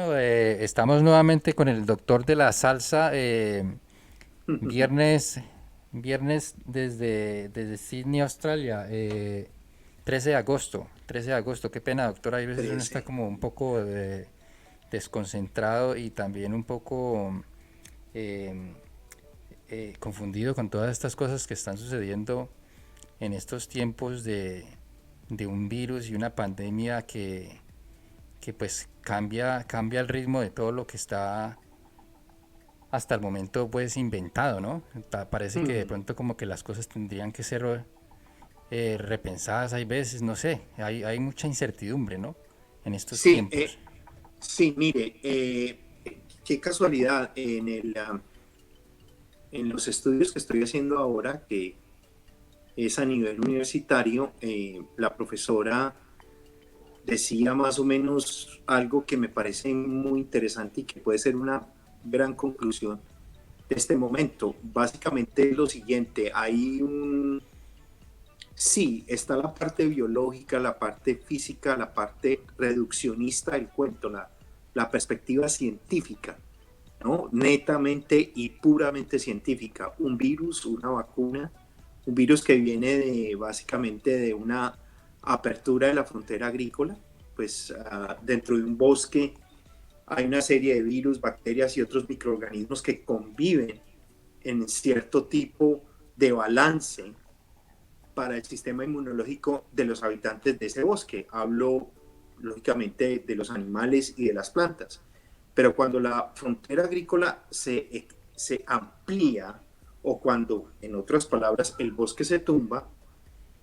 Bueno, estamos nuevamente con el doctor de la salsa. Viernes, viernes desde Sydney, Australia. 13 de agosto. 13 de agosto. Qué pena, doctor. Hay veces uno está 13. como un poco desconcentrado y también un poco eh, confundido con todas estas cosas que están sucediendo en estos tiempos de un virus y una pandemia que pues cambia el ritmo de todo lo que está hasta el momento pues inventado, ¿no? Parece que de Mm, pronto como que las cosas tendrían que ser repensadas, hay veces, no sé, hay mucha incertidumbre, ¿no? En estos Sí, tiempos. sí, mire, qué casualidad en los estudios que estoy haciendo ahora, que es a nivel universitario, la profesora decía más o menos algo que me parece muy interesante y que puede ser una gran conclusión de este momento. Básicamente es lo siguiente, sí, está la parte biológica, la parte física, la parte reduccionista del cuento, la perspectiva científica, ¿no? Netamente y puramente científica. Un virus, una vacuna, un virus que viene básicamente de una apertura de la frontera agrícola, pues dentro de un bosque hay una serie de virus, bacterias y otros microorganismos que conviven en cierto tipo de balance para el sistema inmunológico de los habitantes de ese bosque. Hablo, lógicamente, de los animales y de las plantas. Pero cuando la frontera agrícola se amplía o cuando, en otras palabras, el bosque se tumba,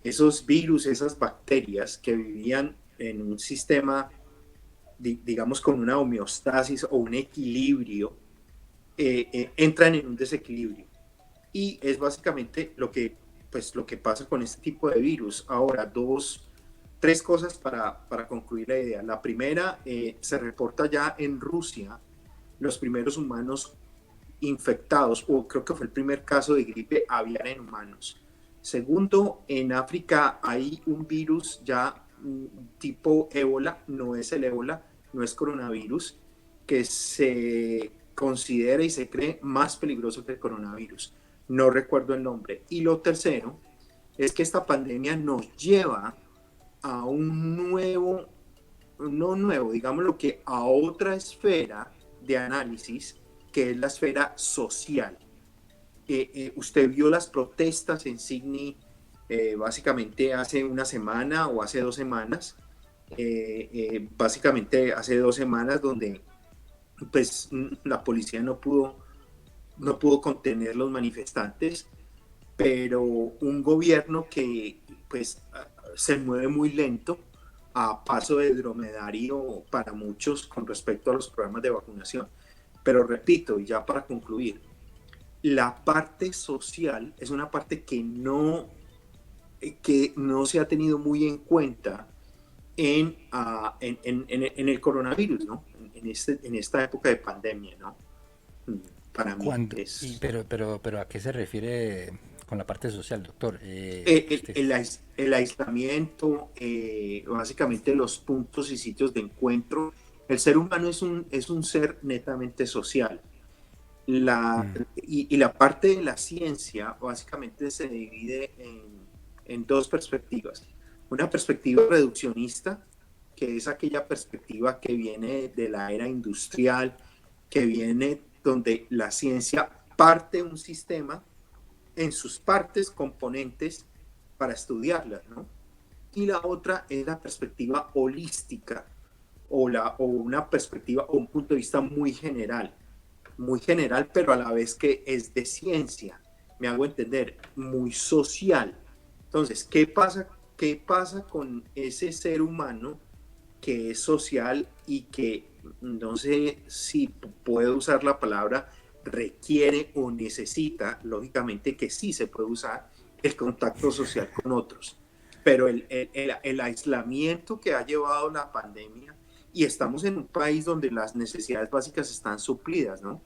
esos virus, esas bacterias que vivían en un sistema, digamos, con una homeostasis o un equilibrio, entran en un desequilibrio. Y es básicamente lo que pasa con este tipo de virus. Ahora, tres cosas para concluir la idea. La primera, se reporta ya en Rusia los primeros humanos infectados, o creo que fue el primer caso de gripe aviar en humanos. Segundo, en África hay un virus ya tipo ébola, no es el ébola, no es coronavirus, que se considera y se cree más peligroso que el coronavirus. No recuerdo el nombre. Y lo tercero es que esta pandemia nos lleva a un nuevo, no nuevo, digámoslo que a otra esfera de análisis, que es la esfera social. Usted vio las protestas en Sydney básicamente hace una semana o hace 2 semanas, básicamente hace 2 semanas donde pues la policía no pudo contener los manifestantes, pero un gobierno que pues se mueve muy lento a paso de dromedario para muchos con respecto a los programas de vacunación. Pero repito, y ya para concluir, la parte social es una parte que no se ha tenido muy en cuenta en el coronavirus, ¿no? En esta época de pandemia, ¿no? Para mí Cuando, es pero ¿a qué se refiere con la parte social, doctor? Usted, el aislamiento, básicamente los puntos y sitios de encuentro. El ser humano es un ser netamente social. Y la parte de la ciencia básicamente se divide en dos perspectivas. Una perspectiva reduccionista, que es aquella perspectiva que viene de la era industrial, que viene donde la ciencia parte un sistema en sus partes componentes para estudiarlas, ¿no? Y la otra es la perspectiva holística o una perspectiva o un punto de vista muy general, pero a la vez que es de ciencia, me hago entender, muy social. Entonces, qué pasa con ese ser humano que es social y que no sé si puedo usar la palabra requiere o necesita, lógicamente que sí se puede usar el contacto social con otros, pero el aislamiento que ha llevado la pandemia, y estamos en un país donde las necesidades básicas están suplidas, ¿no?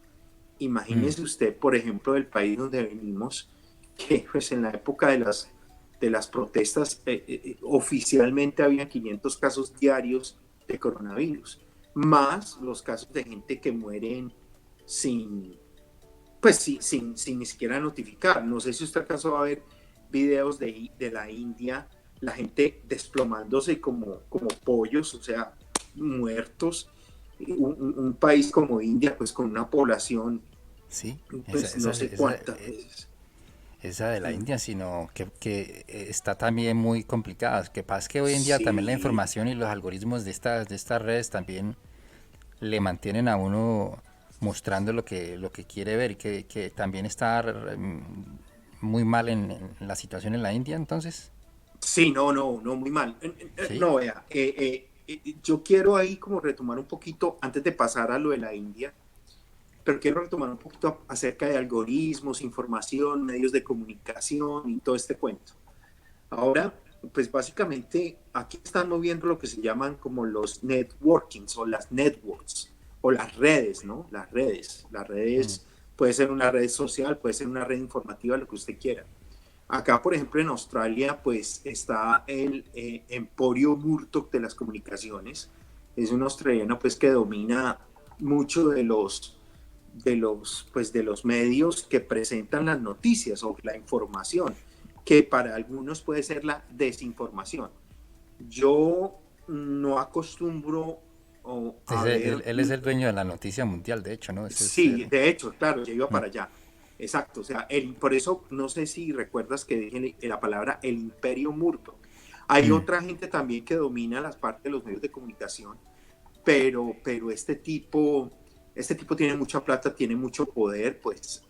Imagínese usted, por ejemplo, del país donde venimos, que pues en la época de las protestas oficialmente había 500 casos diarios de coronavirus. más los casos de gente que mueren sin, pues sin ni siquiera notificar. No sé si usted alcanzó a ver videos de la India, la gente desplomándose como pollos, o sea, muertos. Un país como India, pues con una población, Sí, pues no sé cuántas veces. esa de la India, sino que está también muy complicada. Que pasa que hoy en día también la Sí, información y los algoritmos de estas redes también le mantienen a uno mostrando lo que quiere ver y que también está muy mal en la situación en la India, entonces. sí, no, muy mal. Sí. No, vea, yo quiero ahí como retomar un poquito, antes de pasar a lo de la India, pero quiero retomar un poquito acerca de algoritmos, información, medios de comunicación y todo este cuento. Ahora, pues básicamente aquí están moviendo lo que se llaman como los networkings o las networks o las redes, ¿no? Las redes puede ser una red social, puede ser una red informativa, lo que usted quiera. Acá, por ejemplo, en Australia, pues está el Emporio Murdoch de las comunicaciones. Es un australiano, pues, que domina mucho de los medios que presentan las noticias o la información, que para algunos puede ser la desinformación. Yo no acostumbro a ver. Él es el dueño de la noticia mundial, de hecho, ¿no? Ese es Sí, el... de hecho, claro, ya iba para allá. Exacto, o sea, por eso no sé si recuerdas que dije la palabra el imperio Murdoch. Hay otra gente también que domina las partes de los medios de comunicación, pero este tipo tiene mucha plata, tiene mucho poder, pues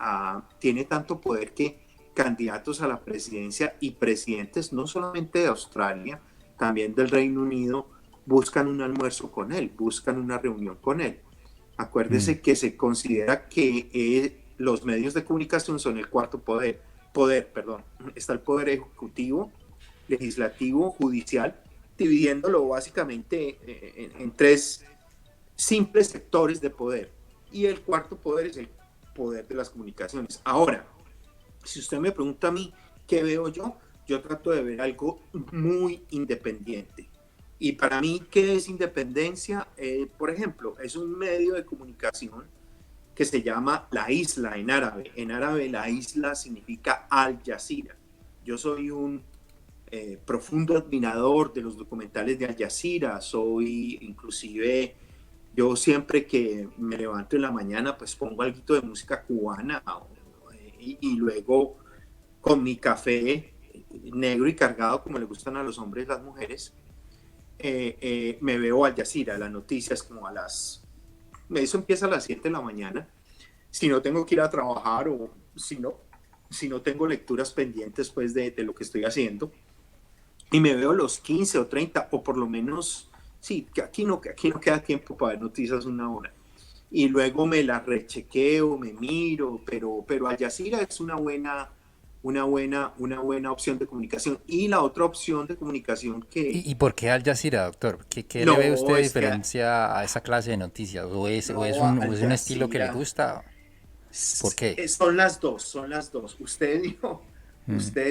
tiene tanto poder que candidatos a la presidencia y presidentes no solamente de Australia, también del Reino Unido, buscan un almuerzo con él, buscan una reunión con él. Acuérdese que se considera que los medios de comunicación son el cuarto perdón. Está el poder ejecutivo, legislativo, judicial, dividiéndolo básicamente en tres simples sectores de poder. Y el cuarto poder es el poder de las comunicaciones. Ahora, si usted me pregunta a mí qué veo yo trato de ver algo muy independiente. Y para mí, ¿qué es independencia? Por ejemplo, es un medio de comunicación que se llama La Isla en árabe. En árabe, la isla significa Al Jazeera. Yo soy un profundo admirador de los documentales de Al Jazeera. Soy inclusive, yo siempre que me levanto en la mañana, pues pongo algo de música cubana y luego con mi café negro y cargado, como le gustan a los hombres y las mujeres, me veo Al Jazeera, las noticias como eso empieza a las 7 de la mañana, si no tengo que ir a trabajar o si no tengo lecturas pendientes pues de lo que estoy haciendo, y me veo los 15 o 30 o por lo menos, sí, que aquí no queda tiempo para ver noticias una hora. Y luego me la rechequeo, me miro, pero Al Jazeera es una buena opción de comunicación. Y la otra opción de comunicación que y por qué Al Jazeera, doctor? ¿Qué le ve usted no de es que diferencia a esa clase de noticias? no O Al es un estilo que le Jazeera gusta? ¿Por qué? son las dos, son las dos. Usted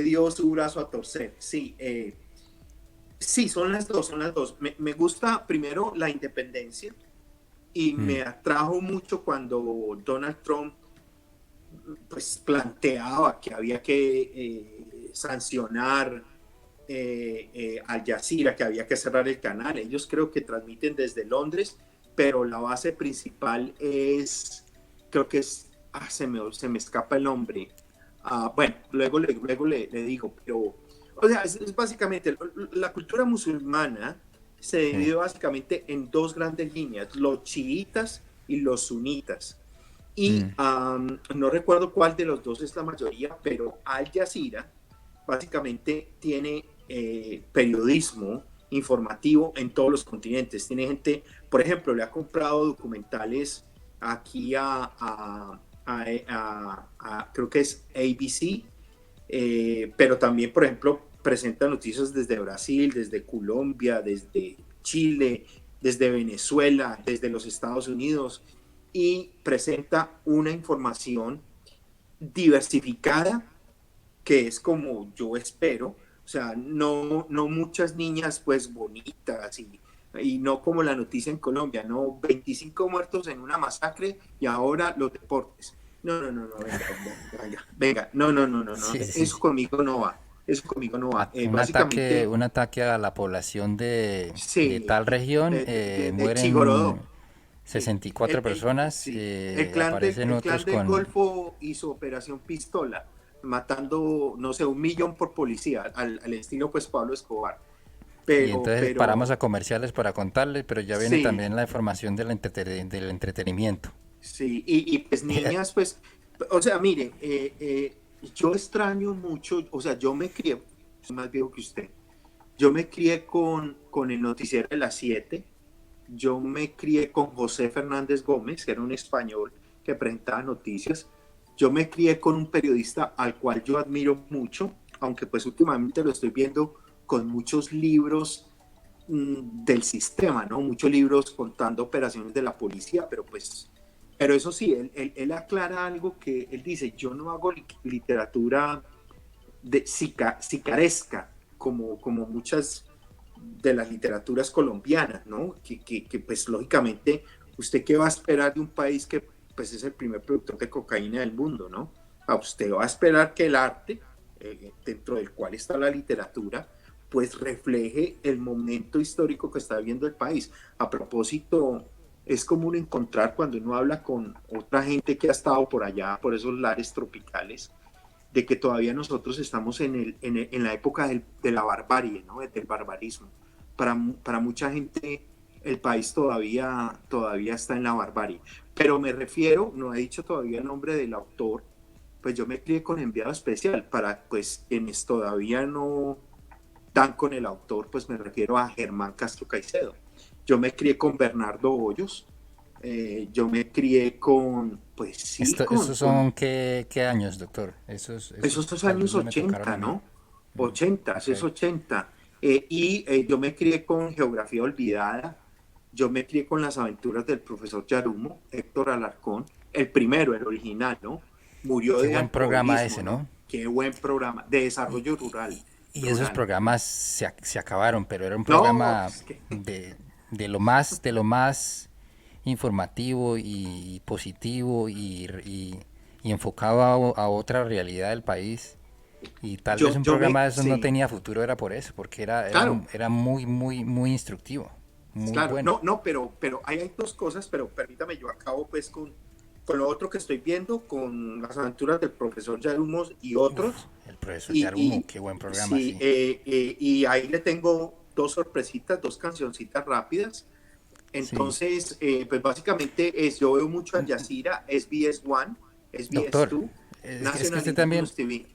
dio su brazo a torcer. Sí, sí, son las dos, son las dos. Me gusta primero la independencia y me atrajo mucho cuando Donald Trump pues planteaba que había que sancionar Al Jazeera, que había que cerrar el canal. Ellos creo que transmiten desde Londres, pero la base principal creo que se me escapa el nombre. Bueno, luego le digo, pero, o sea, es básicamente, la cultura musulmana se Sí. divide básicamente en dos grandes líneas, los chiitas y los sunitas. Y no recuerdo cuál de los dos es la mayoría, pero Al Jazeera básicamente tiene periodismo informativo en todos los continentes. Tiene gente, por ejemplo, le ha comprado documentales aquí creo que es ABC, pero también, por ejemplo, presenta noticias desde Brasil, desde Colombia, desde Chile, desde Venezuela, desde los Estados Unidos, y presenta una información diversificada que es como yo espero, o sea, no muchas niñas pues bonitas y y no como la noticia en Colombia, no, 25 muertos en una masacre y ahora los deportes. No, no, no, no, venga, venga, venga, no, no, no, no, no, Sí, sí, eso sí. conmigo no va, eso conmigo no va. Básicamente, Un ataque a la población de sí, tal región, de Chigorodó, mueren sí, 64 personas, sí, aparecen el otros clan del con... Golfo hizo Operación Pistola, matando, no sé, 1 millón por policía, al estilo pues Pablo Escobar. Y entonces paramos Pero, a comerciales para contarles, pero ya viene sí, también la información del entretenimiento. sí, y pues niñas, pues, o sea, mire, yo extraño mucho, o sea, yo me crié, soy más viejo que usted, yo me crié con el noticiero de las 7. Yo me crié con José Fernández Gómez, que era un español que presentaba noticias. Yo me crié con un periodista al cual yo admiro mucho, aunque pues últimamente lo estoy viendo con muchos libros del sistema, ¿no? Muchos libros contando operaciones de la policía, pero pues, pero eso sí, él aclara algo que él dice, yo no hago literatura de sicaresca, como muchas de las literaturas colombianas, ¿no? Pues lógicamente, ¿usted qué va a esperar de un país que pues es el primer productor de cocaína del mundo, ¿no? Usted va a esperar que el arte, dentro del cual está la literatura, pues refleje el momento histórico que está viviendo el país. A propósito, es común encontrar cuando uno habla con otra gente que ha estado por allá, por esos lares tropicales, de que todavía nosotros estamos en la época de la barbarie, ¿no? Del barbarismo. Para mucha gente el país todavía está en la barbarie. Pero me refiero, no he dicho todavía el nombre del autor, pues yo me crié con enviado especial para pues quienes todavía no dan con el autor, pues me refiero a Germán Castro Caicedo. Yo me crié con Bernardo Hoyos, yo me crié con, pues sí, ¿Esos son qué años, doctor? esos Esos dos tal vez años no me tocaron 80, a mí. ¿no? 80, Ok. es 80. Yo me crié con Geografía Olvidada, yo me crié con las aventuras del profesor Yarumo, Héctor Alarcón, el primero, el original, ¿no? Murió Qué de buen programa alcoholismo, ese, ¿no? ¿no? Qué buen programa, de Y, desarrollo y- y esos rural. programas se acabaron, pero era un No, programa es que, de, de lo más informativo y positivo y enfocado a otra realidad del país. Y tal vez un programa de esos no sí, tenía futuro, era por eso, porque claro, era muy, muy, muy instructivo, muy claro, bueno. no, no, pero hay dos cosas, pero permítame, yo acabo pues con lo otro que estoy viendo, con las aventuras del profesor Yarumos y Uf, otros, el profesor y, Yarumo, y qué buen programa, sí, sí. y ahí le tengo dos sorpresitas, dos cancioncitas rápidas. Sí. Entonces, pues básicamente yo veo mucho Al Jazeera, SBS One, SBS Doctor, Two, es que National usted también, Indigenous TV.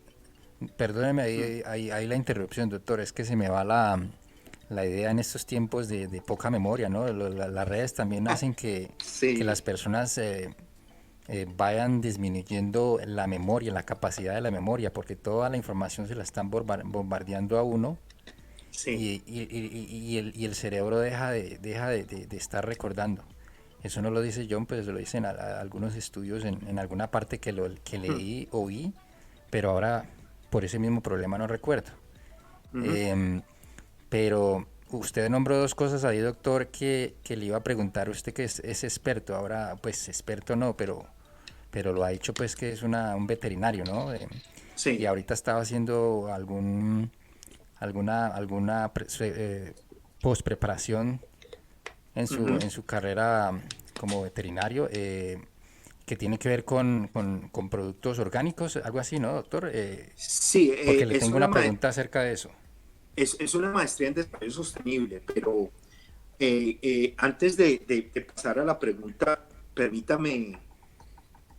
perdóneme Mm, ahí la interrupción, doctor, es que se me va la idea en estos tiempos de poca memoria, ¿no? Las redes también hacen que las sí. personas vayan disminuyendo la memoria, la capacidad de la memoria, porque toda la información se la están bombardeando a uno Sí. y el cerebro deja de estar recordando. Eso no lo dice John, pero eso lo dicen algunos estudios en alguna parte que Mm, leí o vi, pero ahora por ese mismo problema no recuerdo. ujú. Em, pero usted nombró dos cosas ahí, doctor, que le iba a preguntar. Usted que es experto, ahora pues experto no, pero lo ha dicho pues que es un veterinario, ¿no? Y Sí. ahorita estaba haciendo alguna post preparación Ujú. en su carrera como veterinario, que tiene que ver con productos orgánicos, algo así, ¿no, doctor? Sí, Porque le tengo una pregunta acerca de eso. es una maestría en desarrollo sostenible, pero antes de pasar a la pregunta, permítame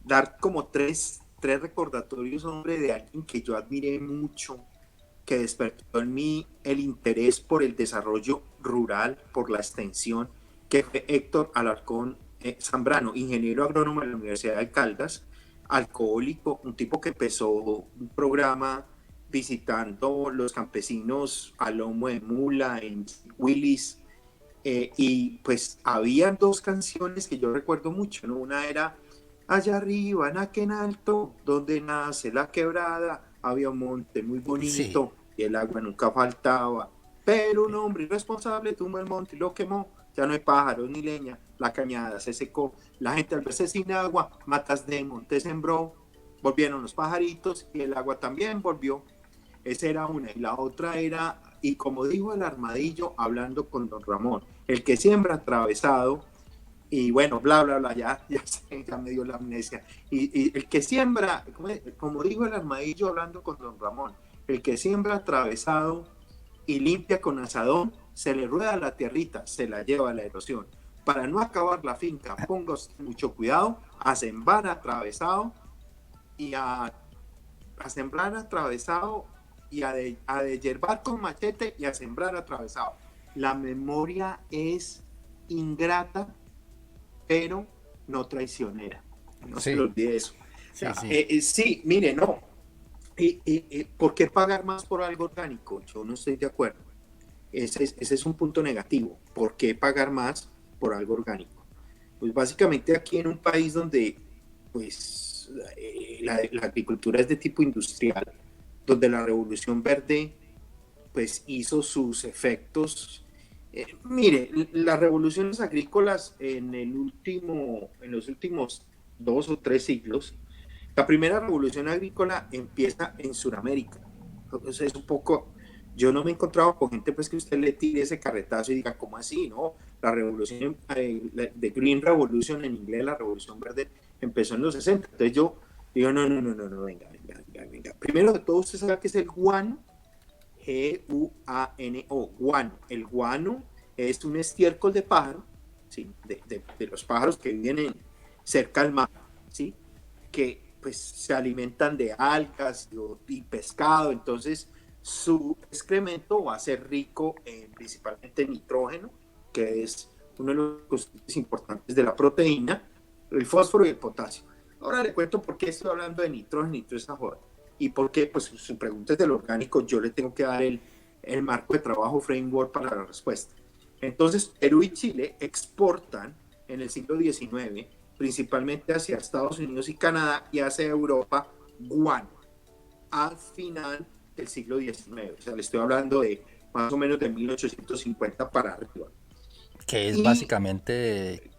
dar como tres recordatorios, hombre, de alguien que yo admiré mucho, que despertó en mí el interés por el desarrollo rural, por la extensión, que fue Héctor Alarcón Zambrano, ingeniero agrónomo de la Universidad de Caldas, alcohólico, un tipo que empezó un programa visitando los campesinos a lomo de mula en Willis, y pues habían dos canciones que yo recuerdo mucho, ¿no? Una era Allá arriba, en aquel alto, donde nace la quebrada, había un monte muy Sí, bonito y el agua nunca faltaba. Pero un hombre irresponsable tumbó el monte y lo quemó. Ya no hay pájaros ni leña, la cañada se secó. La gente al verse sin agua, matas de monte sembró. Volvieron los pajaritos y el agua también volvió. Esa era una. Y la otra era, y como dijo el armadillo hablando con don Ramón, el que siembra atravesado, y bueno, bla, bla, bla, ya me dio la amnesia. Y el que siembra, como dijo el armadillo hablando con don Ramón, el que siembra atravesado y limpia con asadón, se le rueda la tierrita, se la lleva a la erosión. Para no acabar la finca, ponga mucho cuidado a sembrar atravesado y a sembrar atravesado y a deshiervar con machete y a sembrar atravesado. La memoria es ingrata, pero no traicionera. No se le olvide eso. O sea, sí, mire, no. ¿Por qué pagar más por algo orgánico? Yo no estoy de acuerdo. Ese es un punto negativo. ¿Por qué pagar más por algo orgánico? Pues básicamente aquí en un país donde pues, la agricultura es de tipo industrial, donde la revolución verde pues hizo sus efectos. Mire, las revoluciones agrícolas en los últimos 2 o 3 siglos, la primera revolución agrícola empieza en Sudamérica. Entonces es un poco, yo no me he encontrado con gente pues que usted le tire ese carretazo y diga, ¿cómo así? No, la revolución de Green Revolution, en inglés la revolución verde, empezó en los 60. Entonces yo digo, no, venga. Primero de todo, usted sabe que es el guano, Guano, guano. El guano es un estiércol de pájaro, ¿sí? de los pájaros que viven cerca al mar, ¿sí? Que pues se alimentan de algas y pescado. Entonces su excremento va a ser rico principalmente en nitrógeno, que es uno de los componentes importantes de la proteína, el fósforo y el potasio. Ahora le cuento por qué estoy hablando de nitrógeno y toda esa joda. Y por qué, pues su pregunta es del orgánico, yo le tengo que dar el marco de trabajo framework para la respuesta. Entonces, Perú y Chile exportan en el siglo XIX principalmente hacia Estados Unidos y Canadá y hacia Europa, guano, al final del siglo XIX. O sea, le estoy hablando de más o menos de 1850 para arriba. Que es básicamente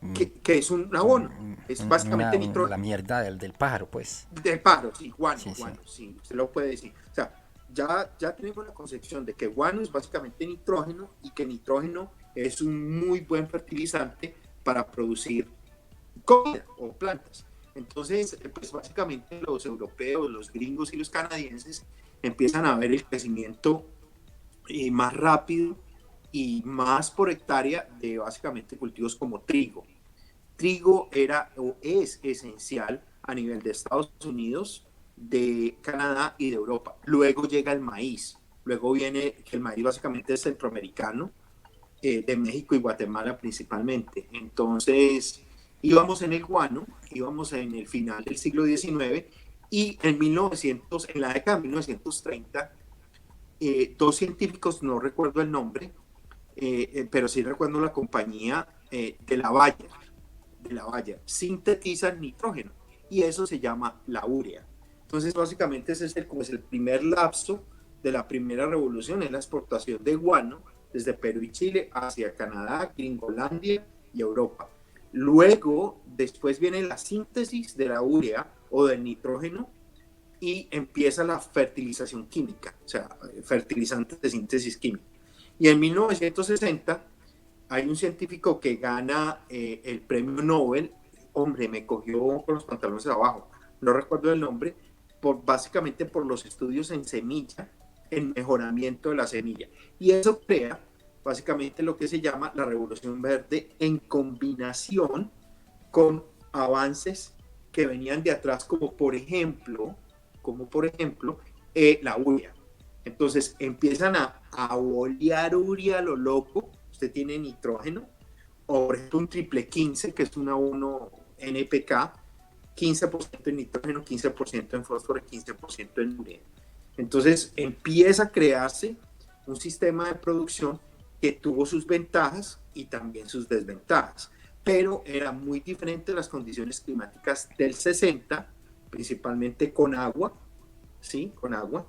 que es un abono, es básicamente la mierda del pájaro, pues. Del pájaro, sí, guano, Sí. sí, usted lo puede decir. O sea, ya tenemos la concepción de que guano es básicamente nitrógeno y que nitrógeno es un muy buen fertilizante para producir comida o plantas. Entonces, pues básicamente los europeos, los gringos y los canadienses empiezan a ver el crecimiento más rápido y más por hectárea de básicamente cultivos como trigo. Trigo era o es esencial a nivel de Estados Unidos, de Canadá y de Europa. Luego llega el maíz. Luego viene que el maíz básicamente es centroamericano, de México y Guatemala principalmente. Entonces, íbamos en el guano, íbamos en el final del siglo XIX y en la década de 1930, 2 científicos, no recuerdo el nombre, pero sí recuerdo la compañía de la Bayer, sintetizan nitrógeno y eso se llama la urea. Entonces, básicamente ese es como es el primer lapso de la primera revolución, es la exportación de guano desde Perú y Chile hacia Canadá, Gringolandia y Europa. Luego, después viene la síntesis de la urea o del nitrógeno y empieza la fertilización química, o sea, fertilizantes de síntesis química. Y en 1960 hay un científico que gana el premio Nobel. Hombre, me cogió con los pantalones abajo, no recuerdo el nombre, básicamente por los estudios en semilla, en mejoramiento de la semilla. Y eso crea básicamente lo que se llama la revolución verde en combinación con avances que venían de atrás, como por ejemplo la urea. Entonces empiezan a olear urea a lo loco. Usted tiene nitrógeno, o por ejemplo un triple 15, que es un abono NPK, 15% en nitrógeno, 15% en fósforo y 15% en urea. Entonces empieza a crearse un sistema de producción que tuvo sus ventajas y también sus desventajas, pero era muy diferente las condiciones climáticas del 60, principalmente con agua, ¿sí? Con agua,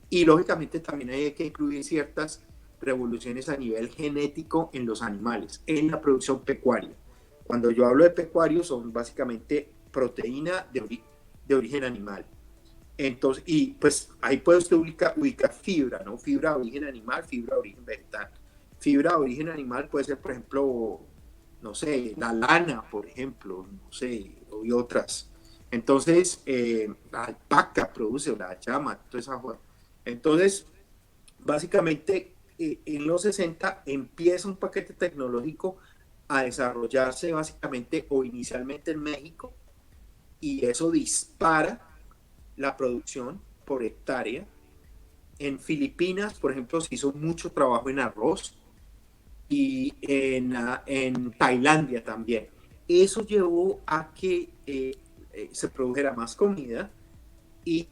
y lógicamente también hay que incluir ciertas revoluciones a nivel genético en los animales, en la producción pecuaria. Cuando yo hablo de pecuario, son básicamente proteína de origen animal. Entonces, y pues ahí puede usted ubicar fibra, ¿no? Fibra de origen animal, fibra de origen vegetal. Fibra de origen animal puede ser, por ejemplo, no sé, la lana, por ejemplo, no sé, y otras. Entonces, la alpaca produce, la llama, toda esa. Entonces, básicamente, en los 60 empieza un paquete tecnológico a desarrollarse básicamente o inicialmente en México, y eso dispara la producción por hectárea. En Filipinas, por ejemplo, se hizo mucho trabajo en arroz, y en Tailandia también. Eso llevó a que se produjera más comida y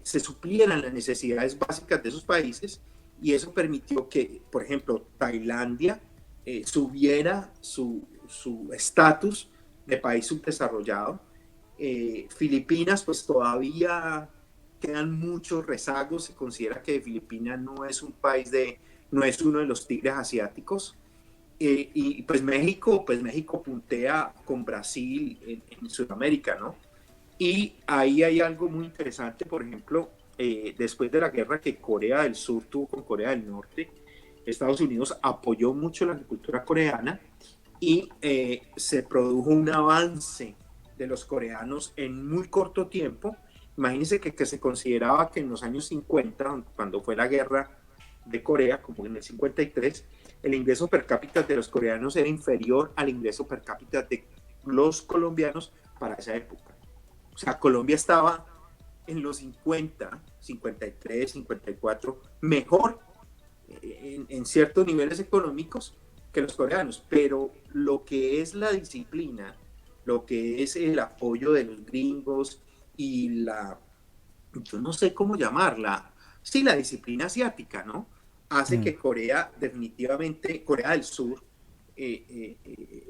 se suplieran las necesidades básicas de esos países, y eso permitió que, por ejemplo, Tailandia subiera su estatus de país subdesarrollado. Filipinas, pues todavía quedan muchos rezagos. Se considera que Filipinas no es un país no es uno de los tigres asiáticos. Y pues México puntea con Brasil en Sudamérica, ¿no? Y ahí hay algo muy interesante. Por ejemplo, después de la guerra que Corea del Sur tuvo con Corea del Norte, Estados Unidos apoyó mucho la agricultura coreana, y se produjo un avance de los coreanos en muy corto tiempo. Imagínense que se consideraba que en los años 50, cuando fue la guerra de Corea, como en el 53, el ingreso per cápita de los coreanos era inferior al ingreso per cápita de los colombianos para esa época. O sea, Colombia estaba en los 50, 53, 54, mejor en ciertos niveles económicos que los coreanos, pero lo que es la disciplina, lo que es el apoyo de los gringos y yo no sé cómo llamarla, sí, la disciplina asiática, ¿no? Hace Mm. que Corea, definitivamente, Corea del Sur,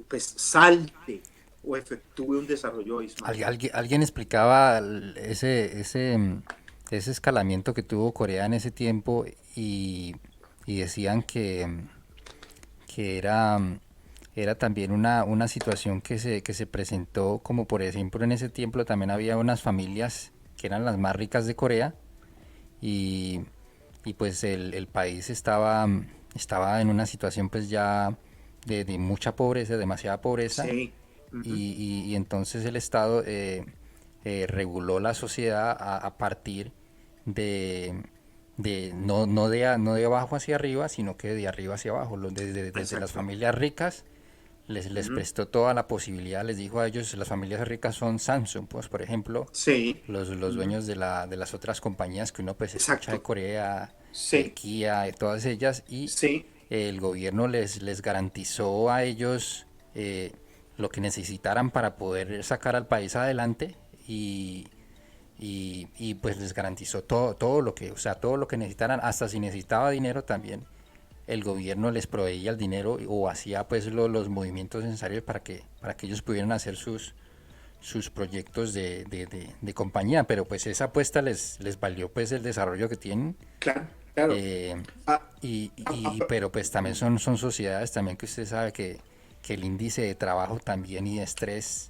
pues salte o efectúe un desarrollo abismal. Alguien explicaba ese escalamiento que tuvo Corea en ese tiempo y decían que era también una situación que se presentó, como por ejemplo en ese tiempo también había unas familias que eran las más ricas de Corea y, y pues el país estaba en una situación pues ya de mucha pobreza, demasiada pobreza Sí. Uh -huh. y entonces el Estado reguló la sociedad a partir de, no de abajo hacia arriba, sino que de arriba hacia abajo. Desde las Exacto. familias ricas Uh les -huh. prestó toda la posibilidad, les dijo a ellos, las familias ricas son Samsung, pues por ejemplo, Sí. los Uh -huh. dueños de las otras compañías que uno pues escucha de Exacto. Corea, Sí. Kia, de todas ellas, y Sí. el gobierno les garantizó a ellos lo que necesitaran para poder sacar al país adelante y pues les garantizó todo lo que, o sea, todo lo que necesitaran, hasta si necesitaba dinero también el gobierno les proveía el dinero o hacía pues los movimientos necesarios para que ellos pudieran hacer sus proyectos de compañía, pero pues esa apuesta les valió pues el desarrollo que tienen, Claro, claro. eh, Ah, ah, ah, pero pues también son sociedades también que usted sabe que el índice de trabajo también y de estrés,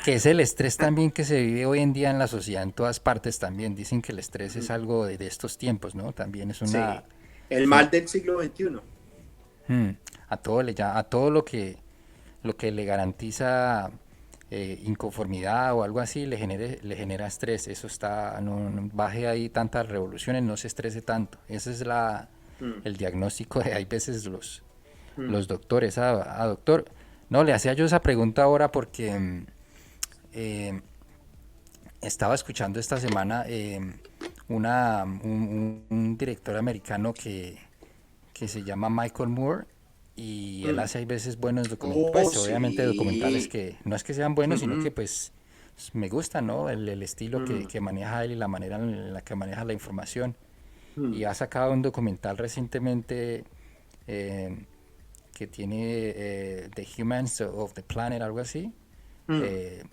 que es el estrés también que se vive hoy en día en la sociedad en todas partes también, dicen que el estrés es algo de estos tiempos, ¿no? También sí. El es un, mal del siglo XXI. a todo a todo lo que le garantiza inconformidad o algo así le genera estrés. Eso está, no baje ahí tantas revoluciones, no se estrese tanto. Ese es Mm, el diagnóstico de hay veces mm, los doctores. Doctor, no, le hacía yo esa pregunta ahora porque eh, estaba escuchando esta semana un director americano que se llama Michael Moore y él mm. hace hay veces buenos documentales, Oh, pues obviamente documentales sí. que no es que sean buenos, sino que Ujú, pues me gusta, ¿no? El estilo mm, que maneja él y la manera en la que maneja la información. mm, Y ha sacado un documental recientemente eh, que tiene The Humans of the Planet, algo así. mm, Eh,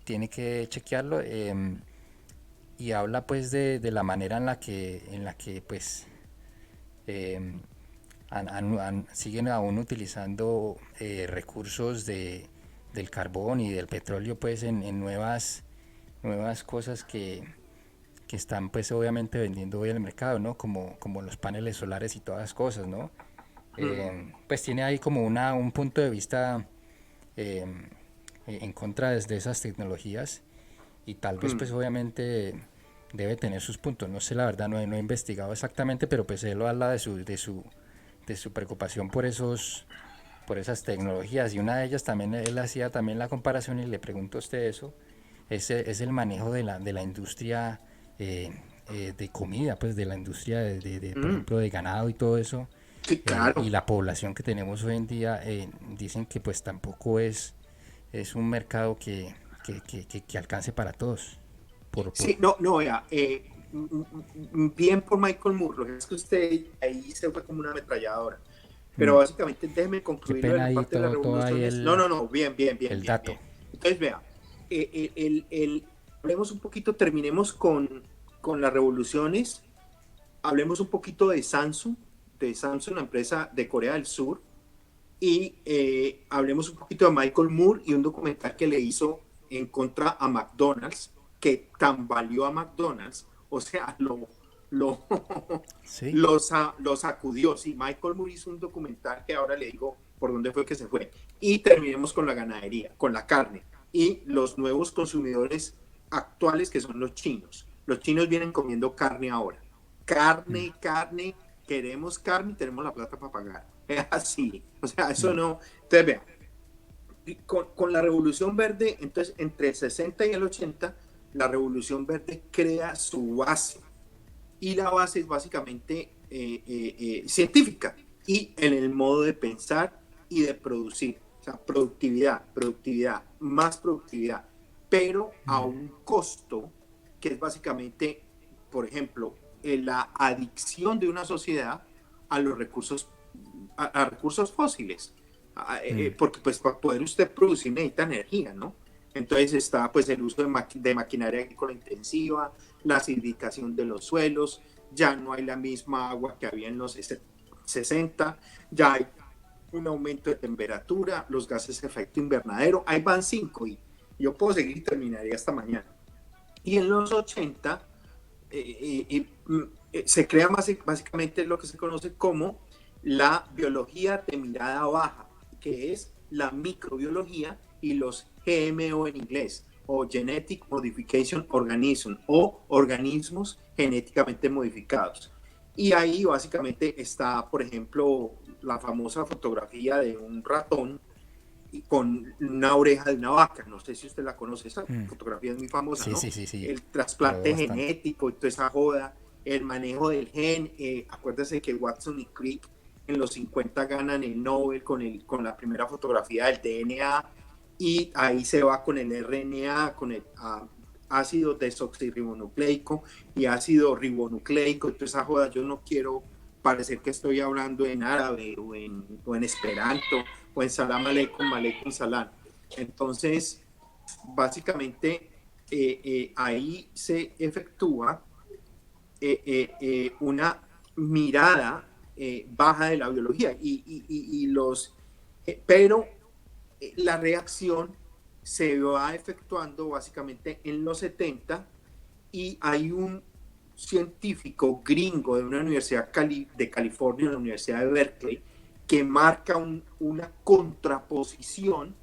tiene que chequearlo y habla pues de la manera en la que pues eh, siguen aún utilizando recursos del carbón y del petróleo pues en nuevas cosas que están pues obviamente vendiendo hoy en el mercado, ¿no? Como los paneles solares y todas las cosas, ¿no? Pues tiene ahí como un punto de vista eh, en contra de esas tecnologías y tal vez pues obviamente debe tener sus puntos. No sé, la verdad no he investigado exactamente, pero pues él habla de su preocupación por esas tecnologías, y una de ellas también él hacía también la comparación, y le pregunto a usted eso, es el manejo de la industria de comida, pues de la industria por ejemplo de ganado y todo eso, Sí, y claro. la población que tenemos hoy en día, dicen que pues tampoco es un mercado que alcance para todos. Sí, no, no, vea, bien por Michael Moore, lo que es que usted ahí se fue como una ametralladora, pero básicamente déjeme Qué concluirlo de pena la ahí parte de las todo ahí revoluciones. No, no, no, bien, bien, bien, el bien, dato. bien. Entonces, vea, hablemos un poquito, terminemos con las revoluciones, hablemos un poquito de Samsung, la empresa de Corea del Sur, y hablemos un poquito de Michael Moore y un documental que le hizo en contra a McDonald's, que tambaleó a McDonald's, o sea, lo, Sí. lo sacudió. Sí, Michael Moore hizo un documental que ahora le digo por dónde fue que se fue. Y terminemos con la ganadería, con la carne y los nuevos consumidores actuales que son los chinos. Los chinos vienen comiendo carne ahora. Carne, carne, queremos carne y tenemos la plata para pagar. Es así. O sea, eso no. Entonces, vean, con la Revolución Verde, entonces, entre el 60 y el 80, la Revolución Verde crea su base. Y la base es básicamente científica y en el modo de pensar y de producir. O sea, productividad, productividad, más productividad, pero a un costo que es básicamente, por ejemplo, la adicción de una sociedad a los recursos, a recursos fósiles. Porque pues para poder usted producir necesita energía, ¿no? Entonces está pues el uso de maquinaria agrícola intensiva, la acidificación de los suelos, ya no hay la misma agua que había en los 60, ya hay un aumento de temperatura, los gases de efecto invernadero, ahí van 5 y yo puedo seguir y terminaría hasta mañana. Y en los 80 se crea básicamente lo que se conoce como la biología de mirada baja, que es la microbiología y los GMO en inglés, o Genetic Modification Organism, o organismos genéticamente modificados. Y ahí básicamente está, por ejemplo, la famosa fotografía de un ratón con una oreja de una vaca. No sé si usted la conoce, esa fotografía es muy famosa, Sí, ¿no? sí, sí, sí. El Rodó trasplante bastante. genético y toda esa joda, el manejo del gen. Acuérdese que Watson y Crick en los 50 ganan el Nobel con la primera fotografía del DNA y ahí se va con el RNA, con el ácido desoxirribonucleico y ácido ribonucleico y toda esa joda. Yo no quiero parecer que estoy hablando en árabe o en esperanto o en salam aleikum, aleikum salam. Entonces, básicamente, ahí se efectúa una mirada baja de la biología pero la reacción se va efectuando básicamente en los 70 y hay un científico gringo de una universidad de California, la Universidad de Berkeley, que marca una contraposición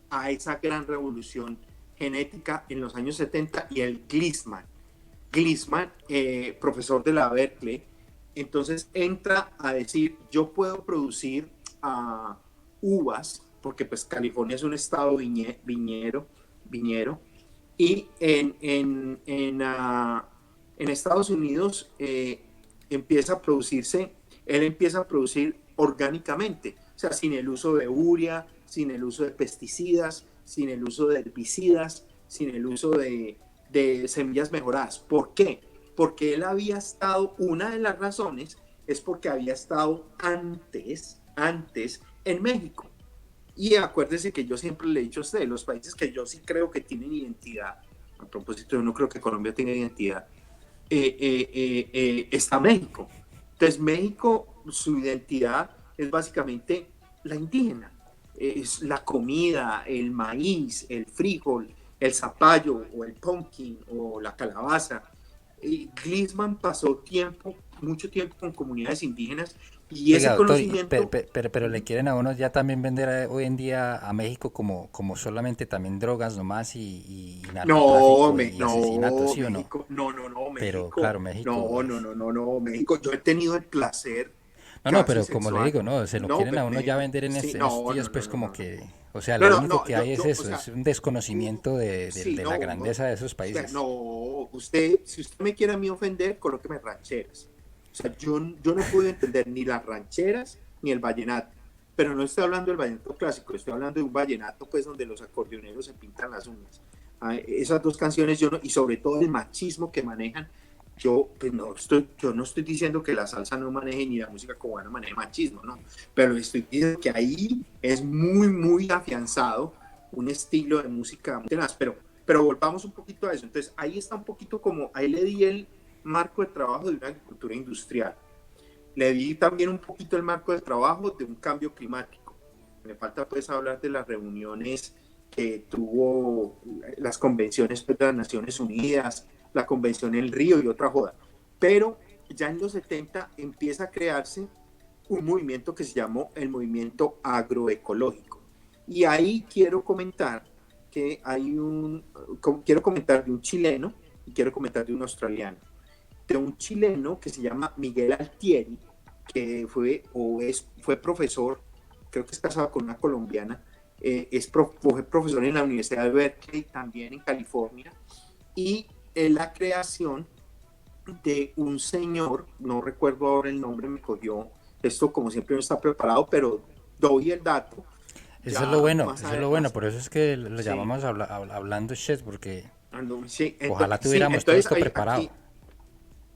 a esa gran revolución genética en los años 70 y el Glisman. Glisman, profesor de la Berkeley, entonces entra a decir, yo puedo producir uvas, porque pues California es un estado viñero, y en Estados Unidos empieza a producirse, él empieza a producir orgánicamente, o sea, sin el uso de urea, sin el uso de pesticidas, sin el uso de herbicidas, sin el uso de semillas mejoradas. ¿Por qué? Porque él había estado, una de las razones es porque había estado antes en México. Y acuérdese que yo siempre le he dicho a usted, los países que yo sí creo que tienen identidad, a propósito, yo no creo que Colombia tenga identidad, está México. Entonces, México su identidad es básicamente la indígena. Es la comida, el maíz, el frijol, el zapallo o el pumpkin o la calabaza. Gliessman pasó mucho tiempo con comunidades indígenas y ese Oiga, doctor, conocimiento. pero le quieren a uno ya también vender hoy en día a México como solamente también drogas nomás y No, narcotráfico y asesinatos, no, ¿sí o no? México, no, Pero México, claro, México no, es... México. Yo he tenido el placer No, no, casi pero como le sexual. digo, no, se lo No, quieren a uno ya México, vender sí, en estos días, pues como no. que, o sea, No, lo no, único no, que hay es o eso, sea, es un desconocimiento de la no, grandeza de esos o sea, no, países. si usted me quiere a mí ofender, colóqueme rancheras. O sea, yo no puedo entender ni las rancheras ni el vallenato. Pero no estoy hablando del vallenato clásico, estoy hablando de un vallenato, pues, donde los acordeoneros se pintan las uñas. Esas dos canciones, yo no, y sobre todo el machismo que manejan, yo no estoy diciendo que la salsa no maneje ni la música cubana maneje machismo, no, pero estoy diciendo que ahí es muy afianzado un estilo de música muy tenaz, pero volvamos un poquito a eso. Entonces, ahí está un poquito como, ahí le di el marco de trabajo de una agricultura industrial. Le di también un poquito el marco de trabajo de un cambio climático. Me falta pues hablar de las reuniones que tuvo las convenciones de las Naciones Unidas, la convención en Río y otra joda. Pero ya en los 70 empieza a crearse un movimiento que se llamó el movimiento agroecológico. Y ahí quiero comentar que quiero comentar de un chileno y quiero comentar de un australiano. De un chileno que se llama Miguel Altieri, que fue profesor, creo que es casado con una colombiana, fue profesor en la Universidad de Berkeley, también en California, y en la creación de un señor, no recuerdo ahora el nombre, me cogió, esto como siempre no está preparado, pero doy el dato, ya más Eso es lo adelante, bueno, por eso es que lo sí, llamamos hablando chess, porque sí, ojalá sí, tuviéramos todo entonces esto preparado. aquí,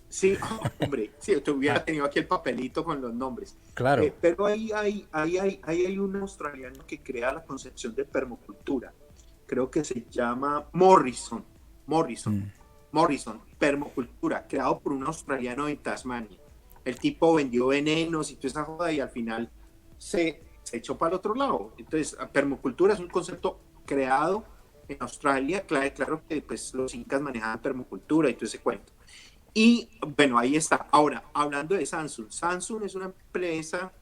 sí, hombre, sí, te hubiera Ah, tenido aquí el papelito con los nombres. claro. Pero ahí hay un australiano que crea la concepción de permacultura. Creo que se llama Morrison, Mm. Morrison, permacultura, creado por un australiano en Tasmania. El tipo vendió venenos y toda esa joda y al final se echó para el otro lado. Entonces, permacultura es un concepto creado en Australia. Claro que pues, los incas manejaban permacultura y todo ese cuento. Y bueno, ahí está. Ahora, hablando de Samsung. Samsung es una empresa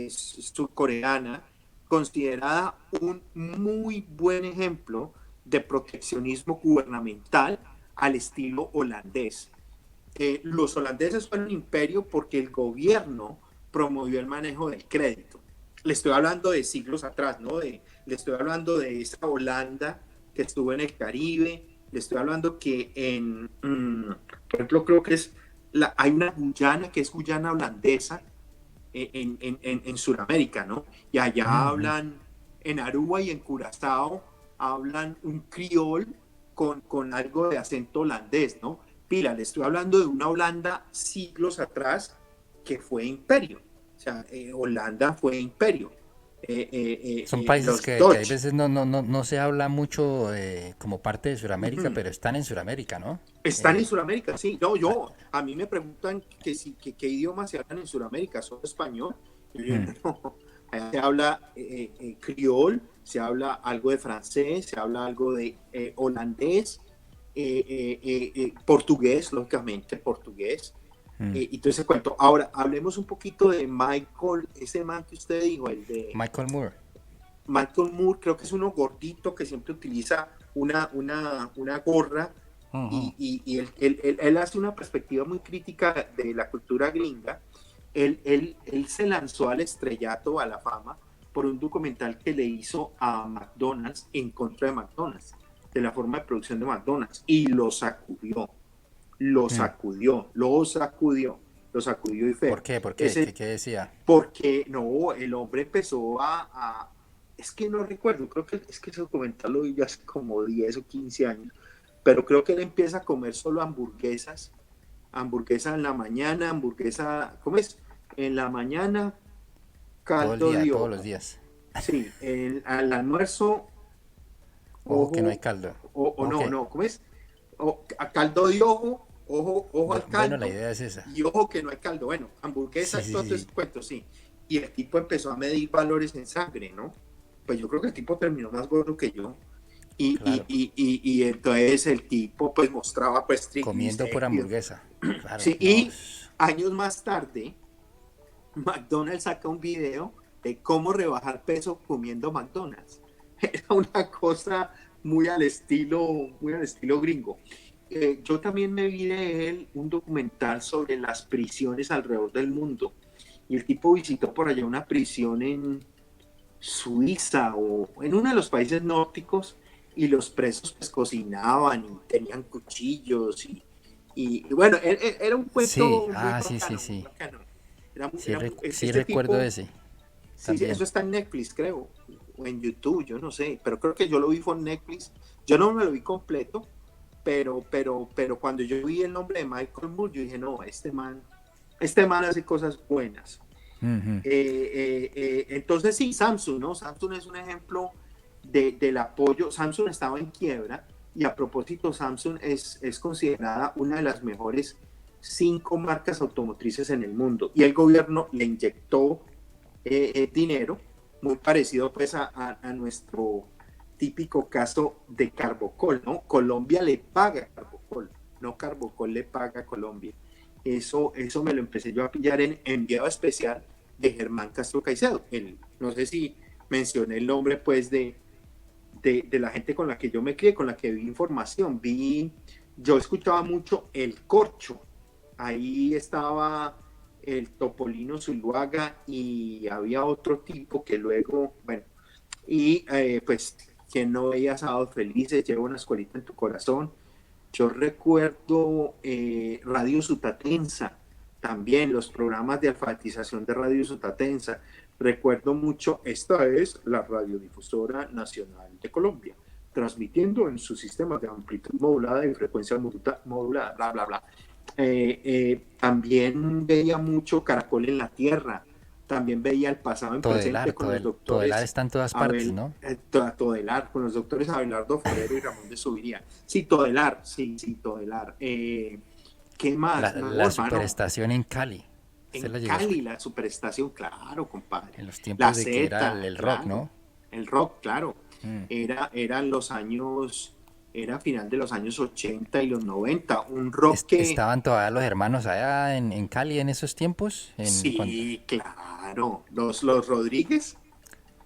surcoreana considerada un muy buen ejemplo de proteccionismo gubernamental al estilo holandés. Los holandeses fueron un imperio porque el gobierno promovió el manejo del crédito. Le estoy hablando de siglos atrás, ¿no? Le estoy hablando de esa Holanda que estuvo en el Caribe, le estoy hablando que por ejemplo, creo que hay una Guyana que es Guyana holandesa en Sudamérica, ¿no? Y allá Mm. hablan, en Aruba y en Curazao, hablan un criol con algo de acento holandés, ¿no? Pila, le estoy hablando de una Holanda siglos atrás que fue imperio. O sea, Holanda fue imperio. Son países Los que hay Dutch veces no se habla mucho como parte de Sudamérica, pero están en Sudamérica, ¿no? están en Eh, Sudamérica, sí. No, ah, a mí me preguntan qué idiomas se hablan en Sudamérica, ¿solo español? Yo digo, mm. no, allá se habla criol, se habla algo de francés, se habla algo de holandés, portugués, lógicamente, portugués, Mm. y todo ese cuento. Ahora, hablemos un poquito de Michael, ese man que usted dijo, el de Michael Moore. Michael Moore, creo que es uno gordito que siempre utiliza una gorra Ujú. y él hace una perspectiva muy crítica de la cultura gringa. Él se lanzó al estrellato, a la fama, por un documental que le hizo a McDonald's en contra de McDonald's, de la forma de producción de McDonald's, y lo Mm. sacudió, lo sacudió, lo sacudió y ¿Por feo. qué? ¿Por qué? Ese ¿Qué decía? porque no, el hombre empezó es que no recuerdo, creo que es que ese documental lo vi ya hace como 10 o 15 años, pero creo que él empieza a comer solo hamburguesas, hamburguesa en la mañana, hamburguesa, ¿cómo es? En la mañana, Todo el caldo día, de todos los ojo, días. sí, al almuerzo, Ojo que no hay ojo, caldo. o Ojo no, que... no, ¿cómo es? A caldo de ojo, ojo al Bueno, la caldo idea es esa. y ojo que no hay caldo. Bueno, Sí, hamburguesas, sí, todo sí, ese sí. cuento, sí. Y el tipo empezó a medir valores en sangre, ¿no? Pues yo creo que el tipo terminó más gordo que yo. Claro. Y entonces el tipo pues mostraba pues Comiendo por triglicéridos. hamburguesa. Claro, Sí, no. y años más tarde, McDonald's saca un video de cómo rebajar peso comiendo McDonald's. Era una cosa muy al estilo gringo. Yo también me vi de él un documental sobre las prisiones alrededor del mundo. Y el tipo visitó por allá una prisión en Suiza o en uno de los países nórdicos y los presos pues cocinaban y tenían cuchillos y bueno, era un Sí, cuento muy ah, sí, sí, bacano, muy sí. bacano. Era, Sí, sí este recuerdo tipo, ese sí, sí, eso también. está en Netflix, creo, o en YouTube, yo no sé, pero creo que yo lo vi por Netflix. Yo no me lo vi completo, pero cuando yo vi el nombre de Michael Moore, yo dije, no, este man hace cosas buenas. Ujú. Entonces sí, Samsung, ¿no? Samsung es un ejemplo del apoyo. Samsung estaba en quiebra y a propósito, Samsung es considerada una de las mejores 5 marcas automotrices en el mundo y el gobierno le inyectó dinero, muy parecido pues a nuestro típico caso de Carbocol, ¿no? Colombia le paga a Carbocol, no Carbocol le paga a Colombia. Eso me lo empecé yo a pillar en enviado especial de Germán Castro Caicedo. No sé si mencioné el nombre pues de la gente con la que yo me crié, con la que vi información. Yo escuchaba mucho El Corcho. Ahí estaba el Topolino Zuluaga y había otro tipo que luego, bueno, y pues quien no veía Sábados Felices, lleva una escuelita en tu corazón. Yo recuerdo Radio Sutatensa, también los programas de alfabetización de Radio Sutatensa. Recuerdo mucho, esta es la Radiodifusora Nacional de Colombia, transmitiendo en su sistema de amplitud modulada y frecuencia modulada, bla, bla, bla. También veía mucho Caracol en la Tierra, también veía el pasado en presente con los Todelar doctores está en todas partes, ¿no? Todelar, con los doctores Abelardo Forero y Ramón de Subiría. Sí, Todelar, sí, sí, Todelar. ¿Qué más? No, La hermano, superestación en Cali. Usted en la llegó a Cali, escuchar la superestación, claro, compadre. en los La tiempos de que era Z, el rock, claro. ¿no? El rock, claro. Mm. Eran los años, era final de los años 80 y los 90. Un rock que, Estaban todavía los hermanos allá en Cali en esos tiempos. sí, claro. Los Rodríguez,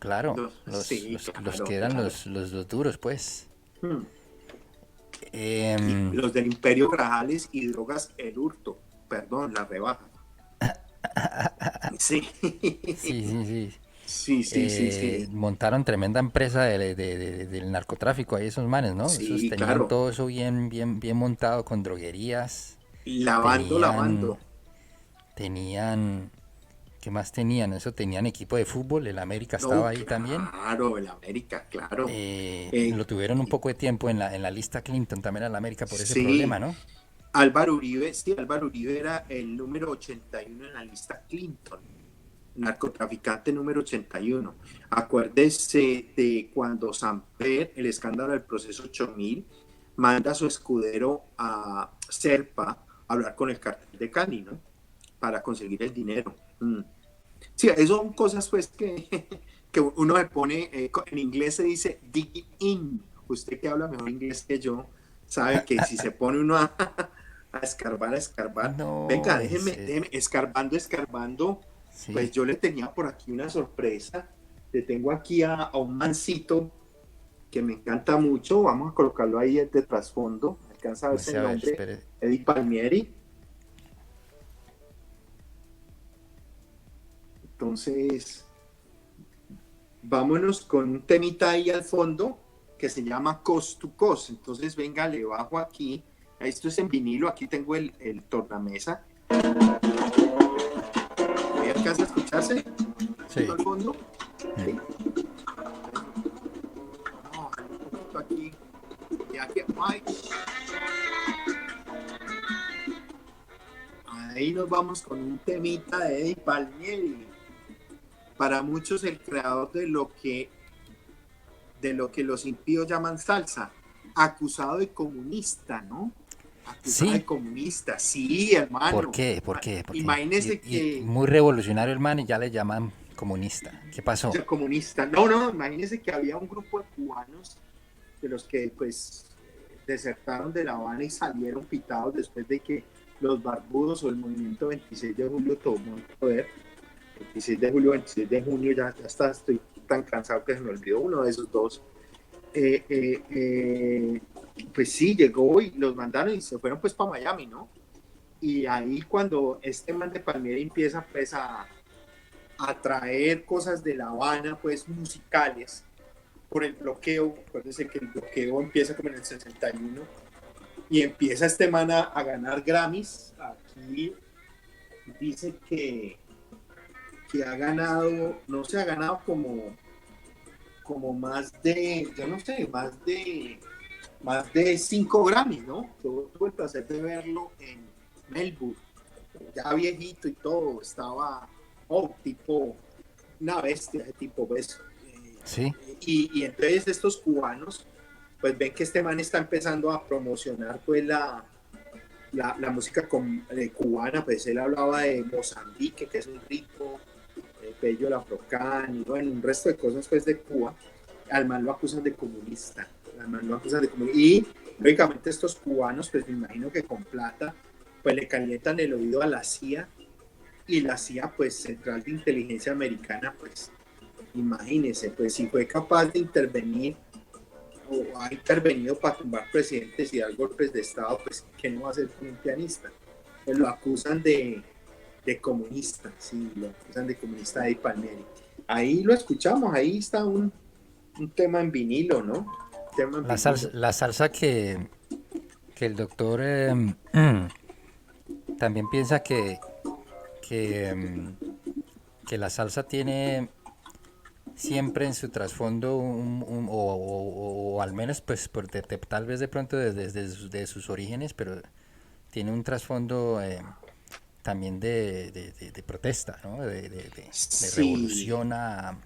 Claro, sí, los claro, que eran claro. los duros, pues. Hmm. Y Em, los del Imperio Grajales y drogas El Hurto, perdón, la rebaja. Sí, sí, sí, sí. sí, sí, sí, sí, Montaron tremenda empresa del narcotráfico ahí esos manes, ¿no? Esos sí, tenían claro. todo eso bien, bien, bien montado con droguerías. Lavando, Tenían, lavando. tenían, ¿qué más tenían? Eso tenían equipo de fútbol, el América estaba No, ahí también. claro, el América, claro. Eh, Lo tuvieron un poco de tiempo en la lista Clinton también a la América por ese problema, sí, ¿no? Álvaro Uribe, sí, Álvaro Uribe era el número 81 en la lista Clinton, narcotraficante número 81. Acuérdese de cuando Samper, el escándalo del proceso 8000, manda a su escudero a Serpa a hablar con el cartel de Cali, ¿no? Para conseguir el dinero. Sí, eso son cosas pues que uno se pone, en inglés se dice dig in. Usted que habla mejor inglés que yo, sabe que si se pone uno a escarbar, No, venga, déjeme, escarbando, escarbando, pues sí, yo le tenía por aquí una sorpresa. Le tengo aquí a un mancito que me encanta mucho. Vamos a colocarlo ahí de trasfondo. Alcanza a verse comencé el a ver, nombre, espere. Eddie Palmieri. Entonces, vámonos con un temita ahí al fondo que se llama Cost to Cost. Entonces, venga, le bajo aquí. Esto es en vinilo. Aquí tengo el tornamesa. ¿Me alcanza a escucharse? Sí. Al fondo. Mm. Sí. No, un poquito aquí. Y aquí. Ay, ahí nos vamos con un temita de Eddie Palmieri. Para muchos, el creador de lo que los impíos llaman salsa. Acusado de comunista, ¿no? acusada Sí, de comunista, sí, ¿por hermano. qué? ¿Por qué? ¿Por qué? Imagínese Y que muy revolucionario el man y ya le llaman comunista. ¿Qué pasó? ya comunista, no, no, imagínese que había un grupo de cubanos de los que pues desertaron de La Habana y salieron pitados después de que los barbudos o el movimiento 26 de julio tomó el poder. 26 de julio, 26 de junio, ya está, estoy tan cansado que se me olvidó uno de esos dos. Eh, eh, eh, pues sí, llegó y los mandaron y se fueron pues para Miami, ¿no? Y ahí cuando este man de Palmieri empieza pues a traer cosas de La Habana, pues musicales, por el bloqueo, acuérdense que el bloqueo empieza como en el 61, y empieza este man a ganar Grammys. Aquí dice que ha ganado, no sé, ha ganado como más de, yo no sé, más de 5 Grammys, ¿no? Yo tuve el placer de verlo en Melbourne, ya viejito y todo, estaba, tipo, una bestia de tipo beso. Sí, Y entonces estos cubanos, pues ven que este man está empezando a promocionar pues la música cubana, pues él hablaba de Mozambique, que es un ritmo, Pello el Afrocán, y bueno, un resto de cosas pues de Cuba. Al man lo acusan de comunista, al man lo acusan de comunista, y lógicamente estos cubanos, pues me imagino que con plata, pues le calientan el oído a la CIA, y la CIA, pues Central de Inteligencia Americana, pues imagínese, pues si fue capaz de intervenir o ha intervenido para tumbar presidentes y dar golpes de Estado, pues ¿qué no va a hacer con un pianista? Pues lo acusan de comunista, sí, lo acusan de comunista de Palmieri. Ahí lo escuchamos, ahí está un tema en vinilo, ¿no? Un tema en vinilo. la salsa que el doctor también piensa que, que la salsa tiene siempre en su trasfondo o al menos pues tal vez de pronto desde de sus orígenes, pero tiene un trasfondo también de protesta, ¿no? De Sí, revolución a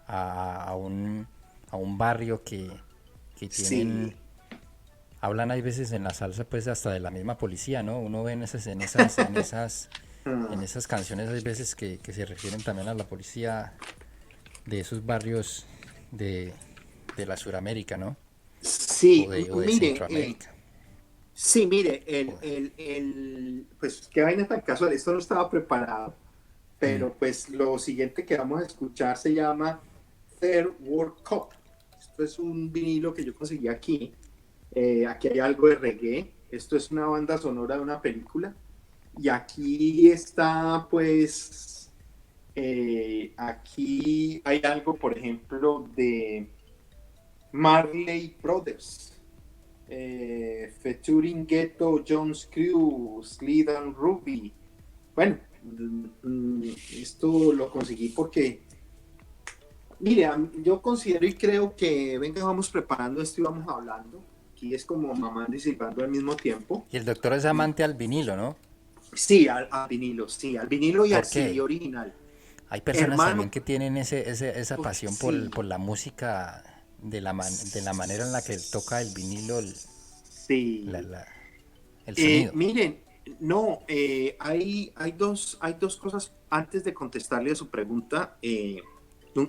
a un barrio que tienen, sí. hablan hay veces en la salsa pues hasta de la misma policía, ¿no? Uno ve en Ah, esas canciones hay veces que se refieren también a la policía de esos barrios de, de la Suramérica, ¿no? sí, O de mire, Centroamérica. sí, mire, O- pues qué vaina tan casual, esto no estaba preparado, pero pues lo siguiente que vamos a escuchar se llama Third World Cup. Esto es un vinilo que yo conseguí aquí. Aquí hay algo de reggae. Esto es una banda sonora de una película. Y aquí está, pues, aquí hay algo, por ejemplo, de Marley Brothers, featuring Ghetto, Jones Crew, Slid and Ruby. Bueno, esto lo conseguí porque, mire, yo considero y creo que, venga, vamos preparando esto y vamos hablando. Aquí es como mamando y silbando al mismo tiempo. y el doctor es amante al vinilo, ¿no? Sí, al vinilo y al ¿Por CD qué? original. Hay personas también Hermano, que tienen esa porque pasión sí, por la música de la manera en la que toca el vinilo, la, sí. la- el sonido. Miren, no, hay dos cosas antes de contestarle a su pregunta.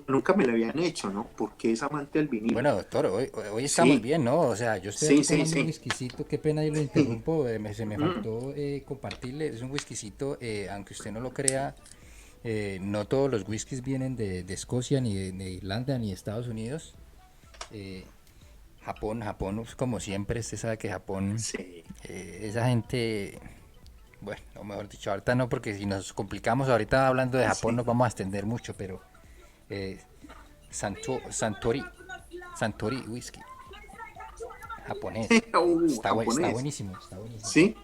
Nunca me la habían hecho, ¿no? Porque es amante del vinilo. Bueno, doctor, hoy estamos Sí, bien, ¿no? O sea, yo estoy sí, aquí sí, tomando un sí. whiskycito, qué pena y lo interrumpo, se me Mm, faltó compartirle, es un whiskycito, aunque usted no lo crea, no todos los whiskies vienen de Escocia, ni de Irlanda, ni de Estados Unidos. Eh, Japón, pues, como siempre, usted sabe que Japón, sí. esa gente, bueno, o mejor dicho, ahorita no, porque si nos complicamos ahorita hablando de Japón Sí. nos vamos a extender mucho, pero eh, Santori, Santori Whisky, japonés, está Japonés. buenísimo, está buenísimo. Sí,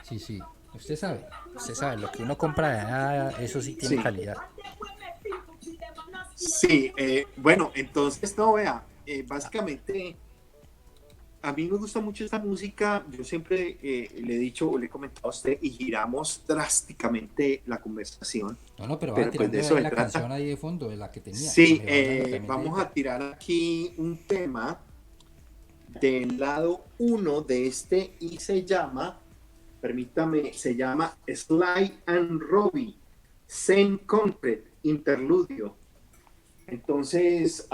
Sí, sí, usted sabe, lo que uno compra de allá, eso sí tiene sí. calidad. Sí, bueno, entonces, no, vea, básicamente a mí me gusta mucho esta música. Yo siempre le he dicho o le he comentado a usted y giramos drásticamente la conversación, No, no, pero vaya pero pues de tirando eso ahí se la canción trata. ahí de fondo, de la que tenía, y Sí, me va hablando también de vamos ella. a tirar aquí un tema del lado uno de este y se llama, permítame, se llama Sly and Robbie, Zen Concrete, Interludio. Entonces,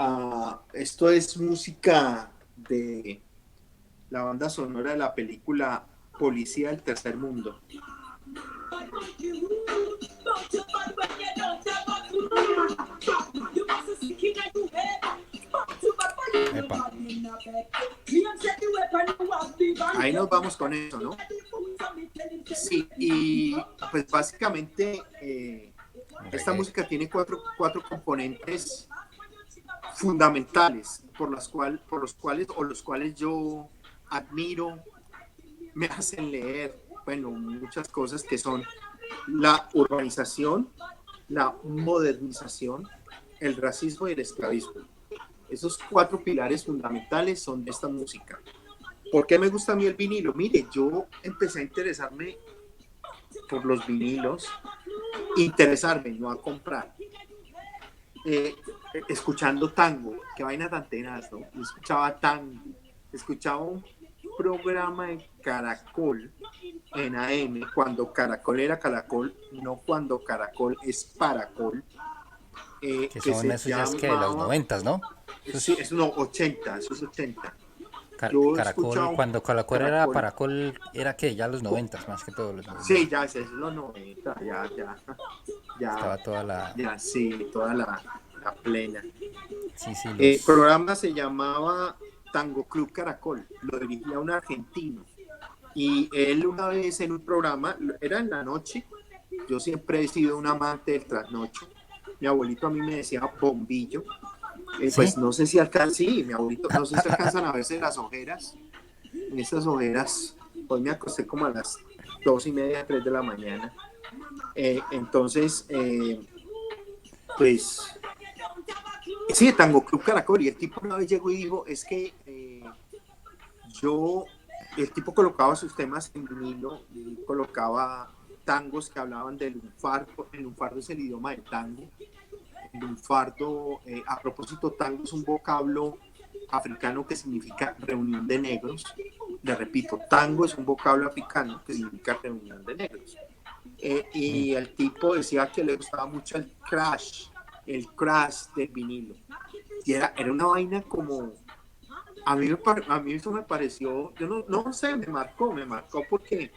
esto es música de la banda sonora de la película Policía del Tercer Mundo. Epa. Ahí nos vamos con eso, ¿no? Sí, y pues básicamente esta música tiene cuatro componentes fundamentales por los cuales yo admiro, me hacen leer, bueno, muchas cosas que son la urbanización, la modernización, el racismo y el esclavismo. Esos cuatro pilares fundamentales son de esta música. ¿Por qué me gusta a mí el vinilo? Mire, yo empecé a interesarme por los vinilos, interesarme, no a comprar. Escuchando tango, qué vaina tan tenaz, ¿no? Yo escuchaba tango, escuchaba un programa en Caracol, en AM, cuando Caracol era Caracol, no cuando Caracol es Paracol, Que que son se esos ya es que de los llamaba, 90, ¿no? sí, es no, 80, eso es 80. Car Yo escuchaba Caracol, un cuando Caracol era Caracol, Paracol, era que ya los 90, más que todos los 90. sí, ya es los 90, Estaba toda la... ya, sí, toda la plena. Sí, sí, El los... programa se llamaba Tango Club Caracol, lo dirigía un argentino. Y él una vez en un programa, era en la noche, yo siempre he sido un amante del trasnocho. Mi abuelito a mí me decía bombillo. ¿Sí? Pues no sé si alcanzan, sí, mi abuelito, no sé si alcanzan a verse las ojeras. En esas ojeras, hoy me acosté como a las 2:30, 3 de la mañana. Entonces, pues, sí, Tango Club Caracol. Y el tipo una vez llegó y dijo, es que el tipo colocaba sus temas en vinilo, y colocaba tangos que hablaban del lunfardo. El lunfardo es el idioma del tango. El lunfardo, a propósito, tango es un vocablo africano que significa reunión de negros. Le repito, tango es un vocablo africano que significa reunión de negros. Y el tipo decía que le gustaba mucho el crash del vinilo. Y era una vaina como... A mí eso me pareció, yo no sé, me marcó porque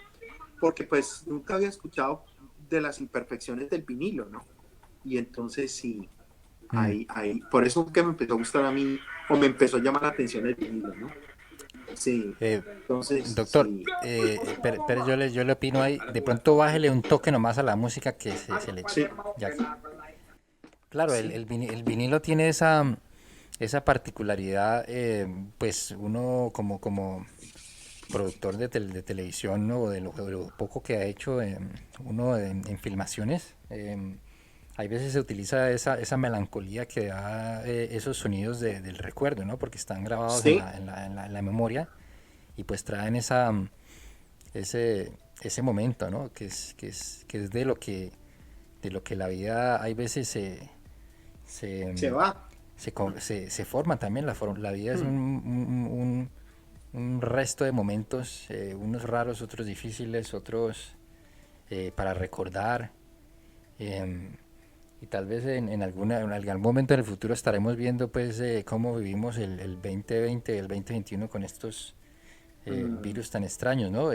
pues nunca había escuchado de las imperfecciones del vinilo, ¿no? Y entonces sí, Mm. por eso que me empezó a gustar a mí, o me empezó a llamar la atención el vinilo, ¿no? Sí, Eh, entonces doctor, sí, pero yo le opino ahí, de pronto bájele un toque nomás a la música que se le... sí, Ya, claro, sí, el vinilo tiene esa particularidad, pues uno como productor de televisión, ¿no? O de lo poco que ha hecho uno en filmaciones, hay veces se utiliza esa melancolía que da esos sonidos del recuerdo, ¿no? Porque están grabados sí, en la memoria y pues traen ese momento, ¿no? Que es de lo que la vida hay veces se se, va. se forma también. La vida es Mm, un resto de momentos, unos raros, otros difíciles, otros para recordar. em, y tal vez en algún momento en el futuro estaremos viendo pues cómo vivimos el 2020, el 2021 con estos mm, virus tan extraños, ¿no?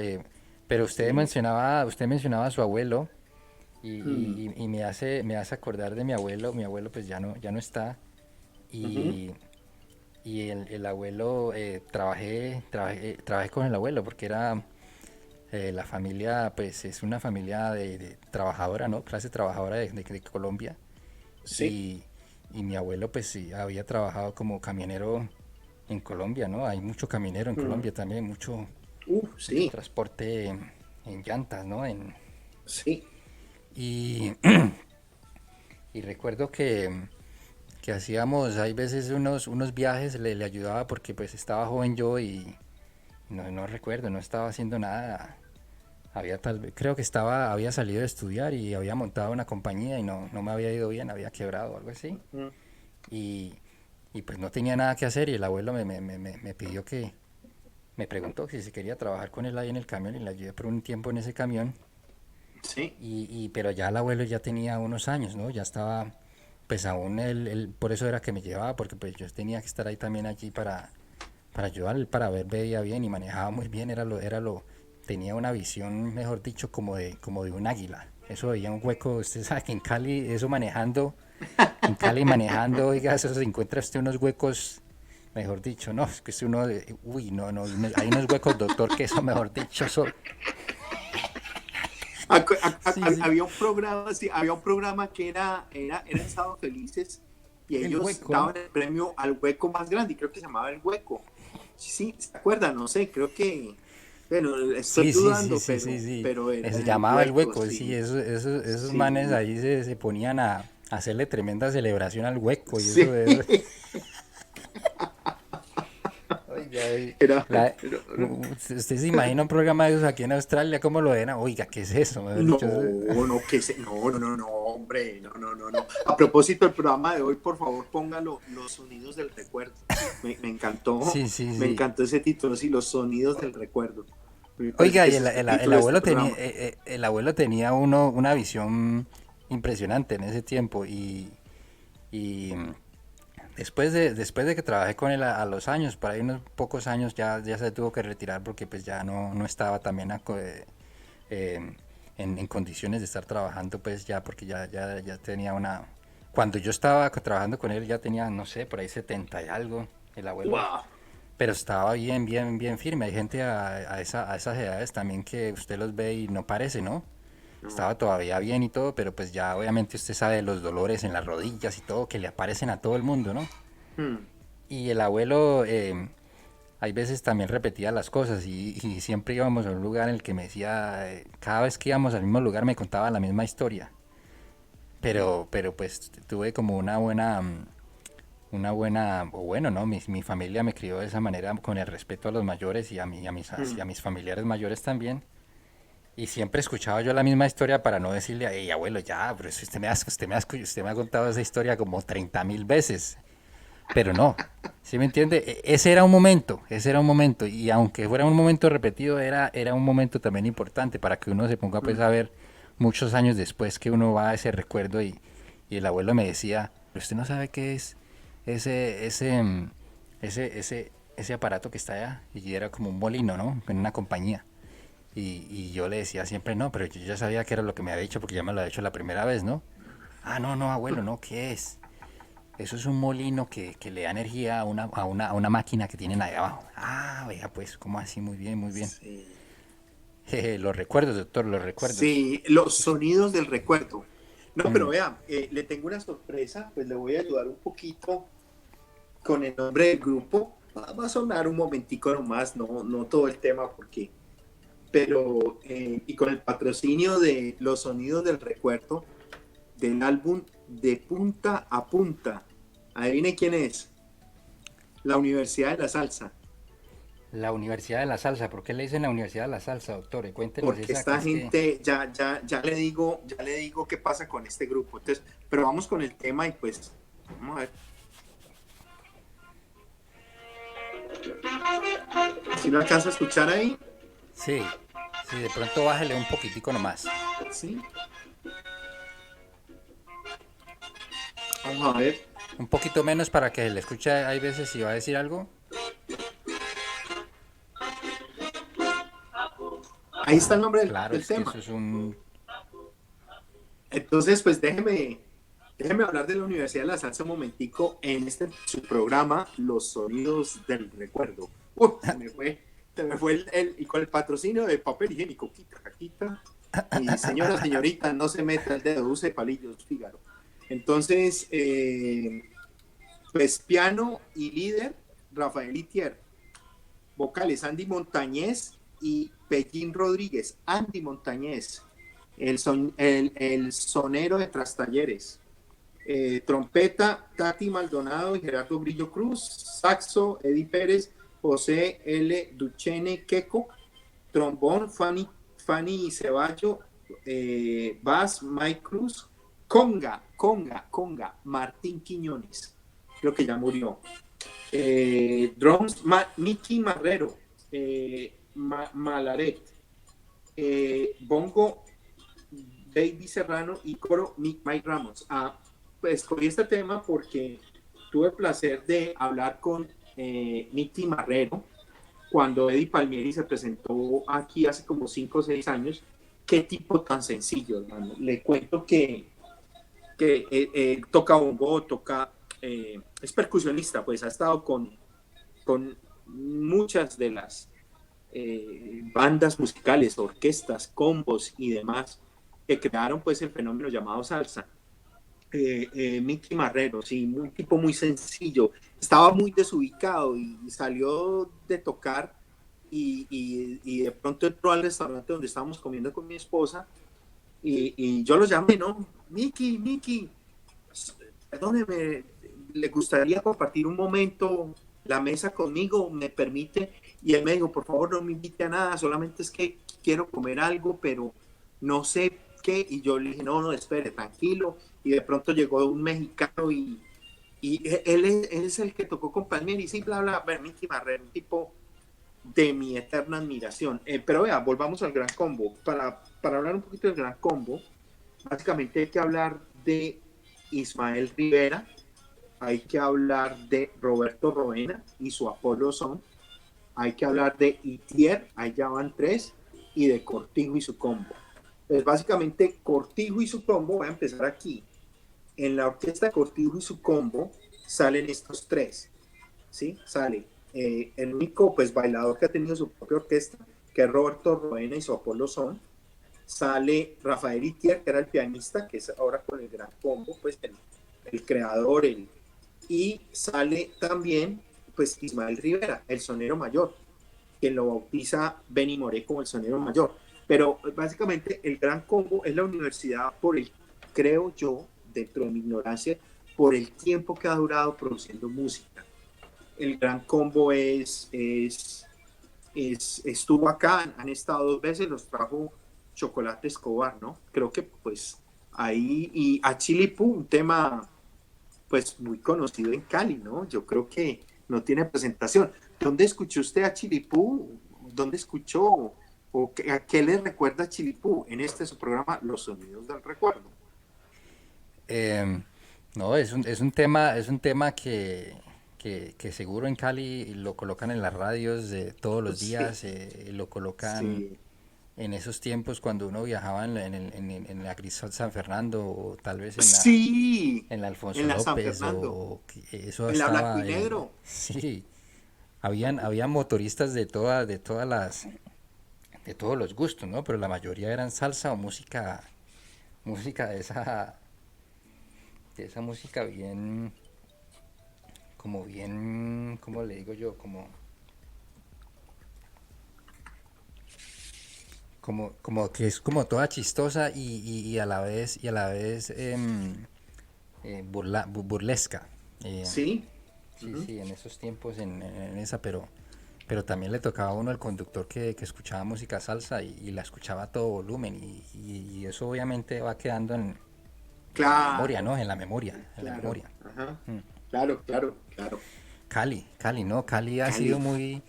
Pero sí, usted mencionaba a su abuelo mm, y me hace acordar de mi abuelo pues ya no está ujú, y, y el abuelo, trabajé con el abuelo porque era, la familia pues es una familia de trabajadora, ¿no? Clase trabajadora de Colombia sí, y, y mi abuelo pues sí había trabajado como camionero en Colombia, ¿no? Hay mucho caminero en mm, Colombia también, mucho sí, transporte en llantas, ¿no? sí, Y, y recuerdo que hacíamos, hay veces unos viajes, le ayudaba porque pues estaba joven yo y no recuerdo, no estaba haciendo nada. Había tal vez, creo que había salido de estudiar y había montado una compañía y no me había ido bien, había quebrado o algo así. mm, Y, y pues no tenía nada que hacer y el abuelo me pidió me preguntó si se quería trabajar con él ahí en el camión y la ayudé por un tiempo en ese camión. Sí. Pero ya el abuelo ya tenía unos años, ¿no? Ya estaba, pues aún por eso era que me llevaba, porque pues yo tenía que estar ahí también allí para ayudarle, para ver, veía bien y manejaba muy bien, tenía una visión, mejor dicho, como de un águila. Eso veía un hueco, usted sabe que en Cali, en Cali manejando, oiga, eso se encuentra usted unos huecos, mejor dicho, no, es que es uno, uy, no, no, hay unos huecos, doctor, que eso, mejor dicho, eso, sí, sí, Había un programa, sí, había un programa que era Sábado Felices y el ellos hueco, ¿no? daban el premio al hueco más grande y creo que se llamaba El Hueco. Sí, ¿se acuerdan? No sé, creo que, bueno, estoy Sí, sí, sí, dudando, sí, sí, sí. pero era Se El llamaba el Hueco, hueco, sí, sí, esos manes sí, ahí se ponían a hacerle tremenda celebración al hueco y sí, eso. Oiga, era, la- era- usted se imagina un programa de esos aquí en Australia, ¿cómo lo ven? Oiga, ¿qué es eso? Mejor no, dicho, no, no, hombre, no. A propósito del programa de hoy, por favor, póngalo, Los Sonidos del Recuerdo. sí, sí, Me sí. encantó ese título, sí, Los Sonidos del Recuerdo. Me parece Oiga, que y ese es el título de este programa. el abuelo tenía una visión impresionante en ese tiempo y después de que trabajé con él a los años, por ahí unos pocos años ya se tuvo que retirar porque pues ya no estaba también eh, en condiciones de estar trabajando pues ya porque ya tenía una... Cuando yo estaba trabajando con él ya tenía, no sé, por ahí 70 y algo, el abuelo, ¡Wow! pero estaba bien firme. Hay gente a esas edades también que usted los ve y no parece, ¿no? No. Estaba todavía bien y todo, pero pues ya obviamente usted sabe los dolores en las rodillas y todo que le aparecen a todo el mundo, ¿no? Hmm. Y el abuelo, hay veces también repetía las cosas y siempre íbamos a un lugar en el que me decía, cada vez que íbamos al mismo lugar me contaba la misma historia. Pero pues tuve como o bueno, ¿no? Mi familia me crió de esa manera con el respeto a los mayores y a Hmm. mis familiares mayores también. Y siempre escuchaba yo la misma historia para no decirle, hey, abuelo, ya, pero si usted me ha contado esa historia como 30.000 veces. Pero no, ¿sí me entiende? Ese era un momento. Y aunque fuera un momento repetido, era un momento también importante para que uno se ponga pues Hmm. a ver muchos años después que uno va a ese recuerdo y el abuelo me decía, pero usted no sabe qué es ese, ese, mm, ese aparato que está allá. Y era como un molino, ¿no? En una compañía. Y yo le decía siempre no, pero yo ya sabía que era lo que me había dicho porque ya me lo había hecho la primera vez, ¿no? Ah, no, no, abuelo, no, ¿qué es? Eso es un molino que le da energía a una máquina que tienen ahí abajo. Ah, vea, pues, ¿cómo así? Muy bien, muy bien. Sí. Jeje, los recuerdos, doctor, los recuerdos. Sí, los sonidos del recuerdo. No, pero Mm, vea, le tengo una sorpresa, pues le voy a ayudar un poquito con el nombre del grupo. Va a sonar un momentico nomás, no todo el tema, porque, pero, y con el patrocinio de Los Sonidos del Recuerdo, del álbum De Punta a Punta. Adivine quién es. La Universidad de la Salsa. la Universidad de la Salsa, ¿por qué le dicen la Universidad de la Salsa, doctor? Cuéntenos Porque esa que esta es que... gente, ya le digo qué pasa con este grupo. Entonces, pero vamos con el tema y pues, vamos a ver. Si lo alcanza a escuchar ahí, Sí, sí, de pronto bájele un poquitico nomás. sí. Vamos a ver. Un poquito menos para que le escuche, hay veces si va a decir algo. Ahí está el nombre Claro, del es que tema. eso es un... Entonces, pues déjeme hablar de la Universidad de la Salsa un momentico en este su programa, Los Sonidos del Recuerdo. Se me fue y con el patrocinio de papel higiénico, quita. Y señorita, no se meta el dedo, use palillos, Fígaro. Entonces, pues piano y líder, Rafael Itier. Vocales, Andy Montañez y Pellín Rodríguez. Andy Montañez, el sonero de Trastalleres. Trompeta, Tati Maldonado y Gerardo Grillo Cruz. Saxo, Eddie Pérez, José L. Duchene Queco. Trombón, Fanny Ceballo. Bass, Mike Cruz. Conga, Martín Quiñones. Creo que ya murió. Drums, Mickey Marrero. Malaret, bongo Baby Serrano y coro Mike Ramos. Pues escogí este tema porque tuve el placer de hablar con Nicky Marrero cuando Eddie Palmieri se presentó aquí hace como 5 o 6 años. Qué tipo tan sencillo, hermano. Le cuento que toca bongo, es percusionista, pues ha estado con muchas de las bandas musicales, orquestas, combos y demás que crearon pues el fenómeno llamado salsa. Mickey Marrero, sí, un tipo muy sencillo, estaba muy desubicado y salió de tocar y de pronto entró al restaurante donde estábamos comiendo con mi esposa y yo lo llamé, ¿no? Mickey, perdóneme, ¿le gustaría compartir un momento la mesa conmigo? ¿Me permite? Y él me dijo, por favor, no me invite a nada, solamente es que quiero comer algo, pero no sé qué. Y yo le dije, no, espere, tranquilo. Y de pronto llegó un mexicano y él es el que tocó con Palmieri, y sí, bla, bla, Mickey Marrero, un tipo de mi eterna admiración. Pero vea, volvamos al Gran Combo. Para hablar un poquito del Gran Combo, básicamente hay que hablar de Ismael Rivera, hay que hablar de Roberto Roena y su Apolo Son, hay que hablar de Itier, ahí ya van 3, y de Cortijo y su combo. Entonces, básicamente, Cortijo y su combo, voy a empezar aquí. En la orquesta de Cortijo y su combo salen estos 3, ¿sí? Sale el único pues, bailador que ha tenido su propia orquesta, que es Roberto Roena y su Apolo Son. Sale Rafael Itier, que era el pianista, que es ahora con el Gran Combo, pues el creador, y sale también pues Ismael Rivera, el sonero mayor, que lo bautiza Benny Moré como el sonero mayor. Pero básicamente el Gran Combo es la universidad creo yo, dentro de mi ignorancia, por el tiempo que ha durado produciendo música. El Gran Combo estuvo acá, han estado 2 veces, los trajo Chocolate Escobar, ¿no? Creo que pues ahí, y a Chilipú, un tema pues muy conocido en Cali, ¿no? Yo creo que no tiene presentación. ¿Dónde escuchó usted a Chilipú? ¿Dónde escuchó? ¿A qué le recuerda a Chilipú en su programa Los Sonidos del Recuerdo? Eh, no, es un tema que seguro en Cali lo colocan en las radios de todos los Sí, días, lo colocan sí, en esos tiempos cuando uno viajaba en la Cristal San Fernando o tal vez sí, en la Alfonso en la San López Fernando, eso en la Blanco estaba y Negro. sí, habían motoristas de todos los gustos, ¿no? Pero la mayoría eran salsa o música de esa música bien, como bien, ¿cómo le digo yo? Como que es como toda chistosa y a la vez burlesca. Eh, Sí, sí, uh-huh. sí, en esos tiempos en esa, pero también le tocaba a uno el conductor que escuchaba música salsa y la escuchaba a todo volumen y eso obviamente va quedando en la memoria, Claro, ¿no? En la memoria, en la claro, memoria. ajá, Mm. claro. Cali, ¿no? Cali ha sido Cali,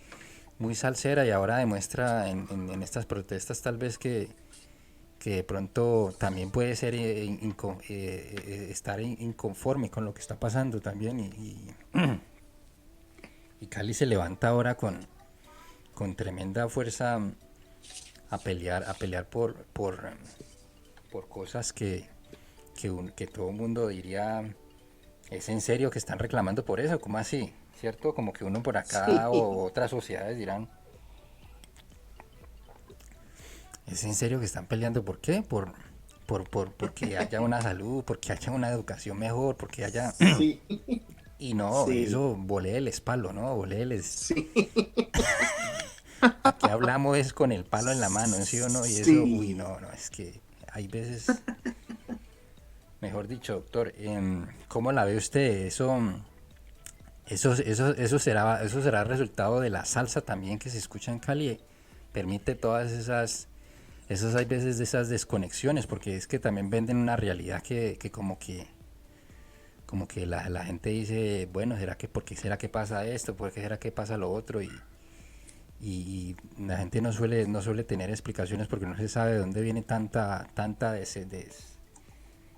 muy salsera y ahora demuestra en estas protestas tal vez que de pronto también puede ser estar inconforme con lo que está pasando también y Cali se levanta ahora con tremenda fuerza a pelear por cosas que todo el mundo diría, ¿es en serio que están reclamando por eso? ¿Cómo así? ¿Cierto? Como que uno por acá sí, o otras sociedades dirán, ¿es en serio que están peleando por qué? Porque haya una salud, porque haya una educación mejor, porque haya... sí, Y no, sí, eso voléles palo, ¿no? Voléles. sí, Aquí hablamos es con el palo en la mano, ¿sí o no? Y eso, uy, sí. no, es que hay veces, mejor dicho, doctor, ¿cómo la ve usted? Eso será resultado de la salsa también que se escucha en Cali. Permite todas esas hay veces de esas desconexiones, porque es que también venden una realidad que como que la gente dice, bueno, ¿será que por qué será que pasa esto? ¿Por qué será que pasa lo otro? y la gente no suele tener explicaciones porque no se sabe de dónde viene tanta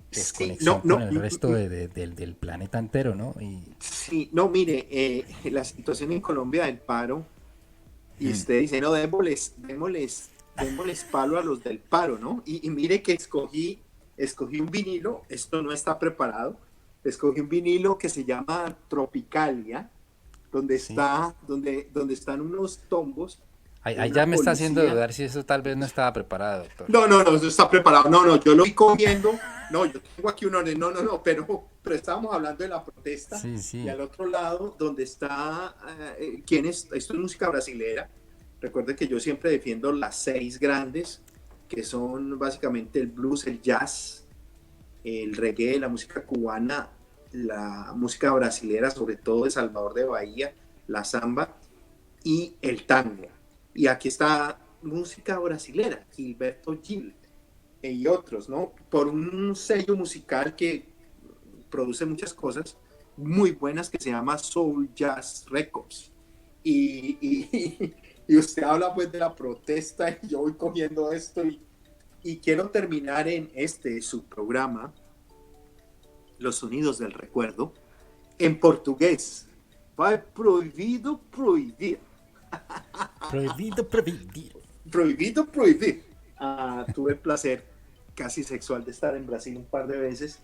Sí, desconexión no, con no, el resto del planeta entero, ¿no? sí, no, mire, la situación en Colombia del paro, y usted dice, no, démosles palo a los del paro, ¿no? Y mire que escogí un vinilo, esto no está preparado, escogí un vinilo que se llama Tropicalia, Sí. donde están unos tombos de Ahí ya una me está haciendo policía. dudar si eso tal vez no estaba preparado, doctor. No, no, no, eso está preparado. No, no, yo lo vi cogiendo. No, yo tengo aquí un orden. No, no, no, pero estábamos hablando de la protesta Sí, y sí. al otro lado, donde está, ¿quién es? Esto es música brasilera. Recuerden que yo siempre defiendo las seis grandes, que son básicamente el blues, el jazz, el reggae, la música cubana, la música brasilera, sobre todo de Salvador de Bahía, la samba y el tango. Y aquí está música brasilera, Gilberto Gil y otros, ¿no? Por un sello musical que produce muchas cosas muy buenas que se llama Soul Jazz Records. Y usted habla pues de la protesta y yo voy cogiendo esto y quiero terminar en su programa, Los Sonidos del Recuerdo, en portugués. Vai proibido proibir. Prohibido prohibir. Prohibido prohibir. Tuve el placer casi sexual de estar en Brasil un par de veces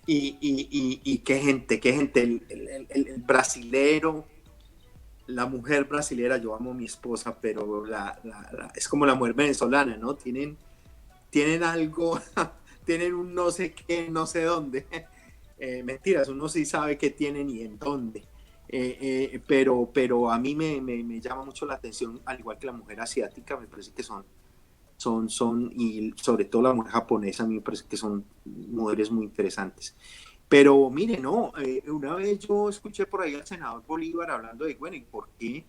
y qué gente, el brasilero, la mujer brasilera, yo amo a mi esposa, pero es como la mujer venezolana, ¿no? Tienen algo, tienen un no sé qué, no sé dónde. Mentiras, uno sí sabe qué tienen y en dónde. Pero a mí me llama mucho la atención, al igual que la mujer asiática, me parece que y sobre todo la mujer japonesa, a mí me parece que son mujeres muy interesantes. Pero mire, no, una vez yo escuché por ahí al senador Bolívar hablando de, bueno, ¿y por qué?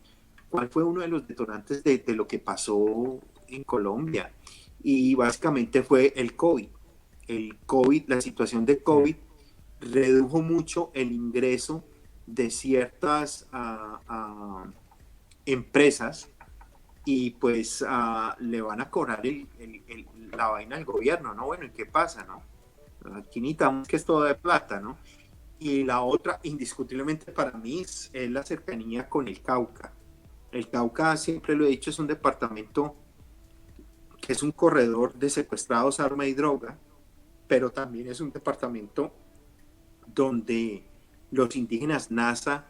¿Cuál fue uno de los detonantes de lo que pasó en Colombia? Y básicamente fue el COVID. El COVID, la situación de COVID redujo mucho el ingreso de ciertas empresas y pues le van a cobrar la vaina al gobierno, ¿no? Bueno, ¿y qué pasa, no? Aquí necesitamos que es todo de plata, ¿no? Y la otra, indiscutiblemente para mí, es la cercanía con el Cauca. El Cauca, siempre lo he dicho, es un departamento que es un corredor de secuestrados, arma y droga, pero también es un departamento donde los indígenas NASA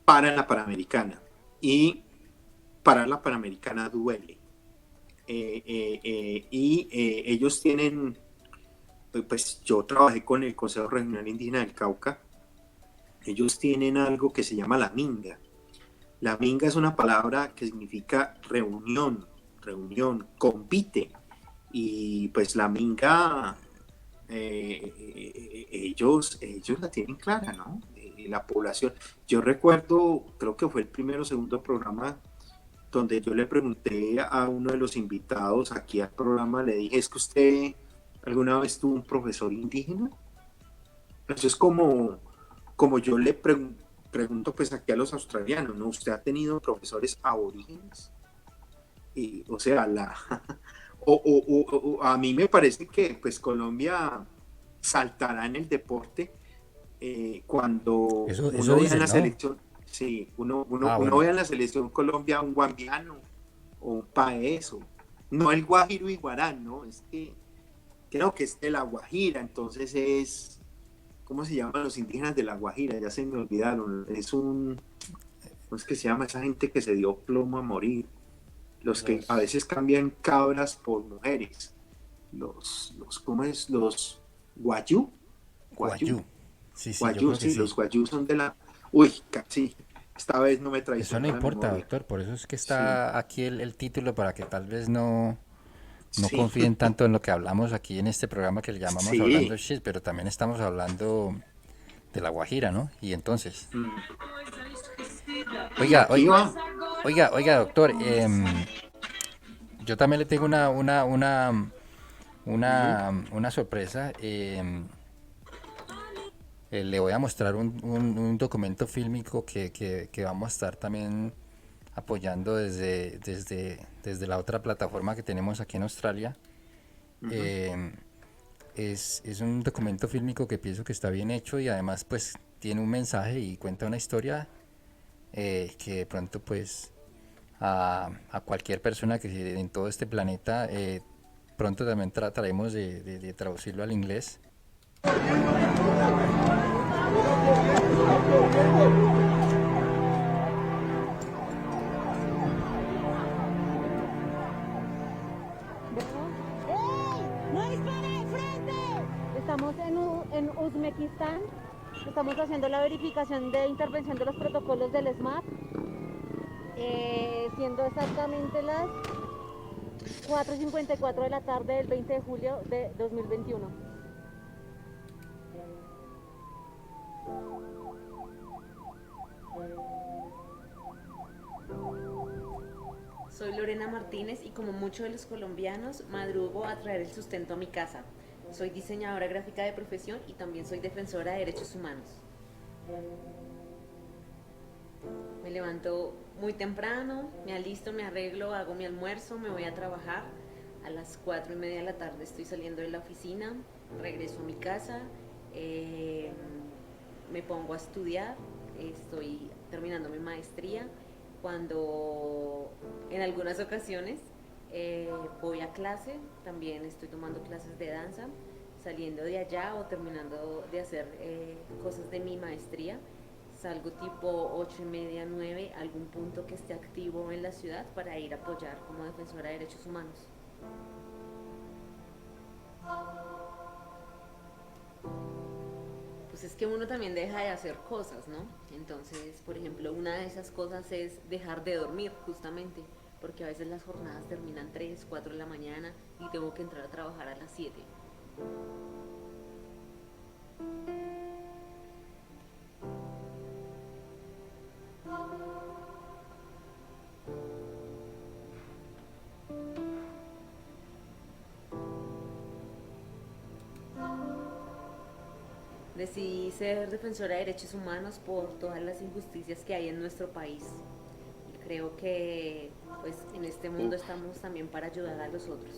paran la Panamericana y parar la Panamericana duele. Ellos tienen, pues yo trabajé con el Consejo Regional Indígena del Cauca, ellos tienen algo que se llama la minga. La minga es una palabra que significa reunión, compite. Y pues la minga, ellos la tienen clara, ¿no? La población. Yo recuerdo, creo que fue el primero o segundo programa donde yo le pregunté a uno de los invitados aquí al programa, le dije, ¿es que usted alguna vez tuvo un profesor indígena? Eso es como yo le pregunto pues aquí a los australianos, ¿no? ¿Usted ha tenido profesores aborígenes? Y, o sea, a mí me parece que pues Colombia saltará en el deporte cuando Eso uno vea en dicen, la ¿no? selección, sí, Ah, uno bueno. vea en la selección Colombia un guambiano o un paeso, no el guajiro y guarán, ¿no? Es que creo que es de la Guajira, entonces es, ¿cómo se llaman los indígenas de la Guajira? Ya se me olvidaron, ¿cómo es que se llama esa gente que se dio plomo a morir? Los que a Los veces cambian cabras por mujeres, ¿cómo es? Los guayú, guayú, guayú. Sí, sí, yo guayú, creo que sí, sí. los guayú son de la, uy, casi, esta vez no me Eso no traicionó la importa, memoria, doctor. Por eso es que sí, está aquí el título para que tal vez no sí, confíen tanto en lo que hablamos aquí en este programa que le llamamos Hablando sí, Shit, pero también estamos hablando de La Guajira, ¿no? Y entonces, y oiga, aquí va, oiga, doctor, yo también le tengo ujú, una sorpresa. Le voy a mostrar un documento fílmico que vamos a estar también apoyando desde la otra plataforma que tenemos aquí en Australia. Ujú. Eh, es un documento fílmico que pienso que está bien hecho y además pues tiene un mensaje y cuenta una historia que de pronto pues a cualquier persona que en todo este planeta pronto también trataremos de traducirlo al inglés. ¡Ey! ¡No dispare de frente! Estamos en Uzbekistán. Estamos haciendo la verificación de intervención de los protocolos del SMAP. Siendo exactamente las 4:54 de la tarde del 20 de julio de 2021. Soy Lorena Martínez y como muchos de los colombianos, madrugo a traer el sustento a mi casa. Soy diseñadora gráfica de profesión y también soy defensora de derechos humanos. Me levanto muy temprano, me alisto, me arreglo, hago mi almuerzo, me voy a trabajar. A las 4:30 de la tarde estoy saliendo de la oficina, regreso a mi casa, eh, me pongo a estudiar, estoy terminando mi maestría. Cuando en algunas ocasiones voy a clase, también estoy tomando clases de danza, saliendo de allá o terminando de hacer cosas de mi maestría. Salgo tipo 8:30, 9, algún punto que esté activo en la ciudad para ir a apoyar como defensora de derechos humanos. Pues es que uno también deja de hacer cosas, ¿no? Entonces, por ejemplo, una de esas cosas es dejar de dormir, justamente, porque a veces las jornadas terminan 3, 4 de la mañana y tengo que entrar a trabajar a las 7. Decidí ser defensora de derechos humanos por todas las injusticias que hay en nuestro país. Creo que pues en este mundo estamos también para ayudar a los otros.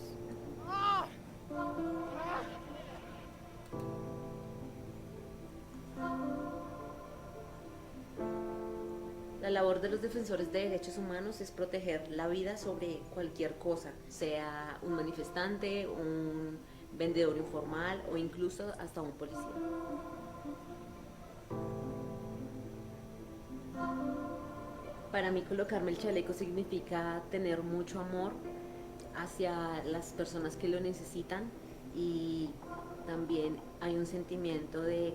La labor de los defensores de derechos humanos es proteger la vida sobre cualquier cosa, sea un manifestante, un vendedor informal o incluso hasta un policía. Para mí colocarme el chaleco significa tener mucho amor hacia las personas que lo necesitan y también hay un sentimiento de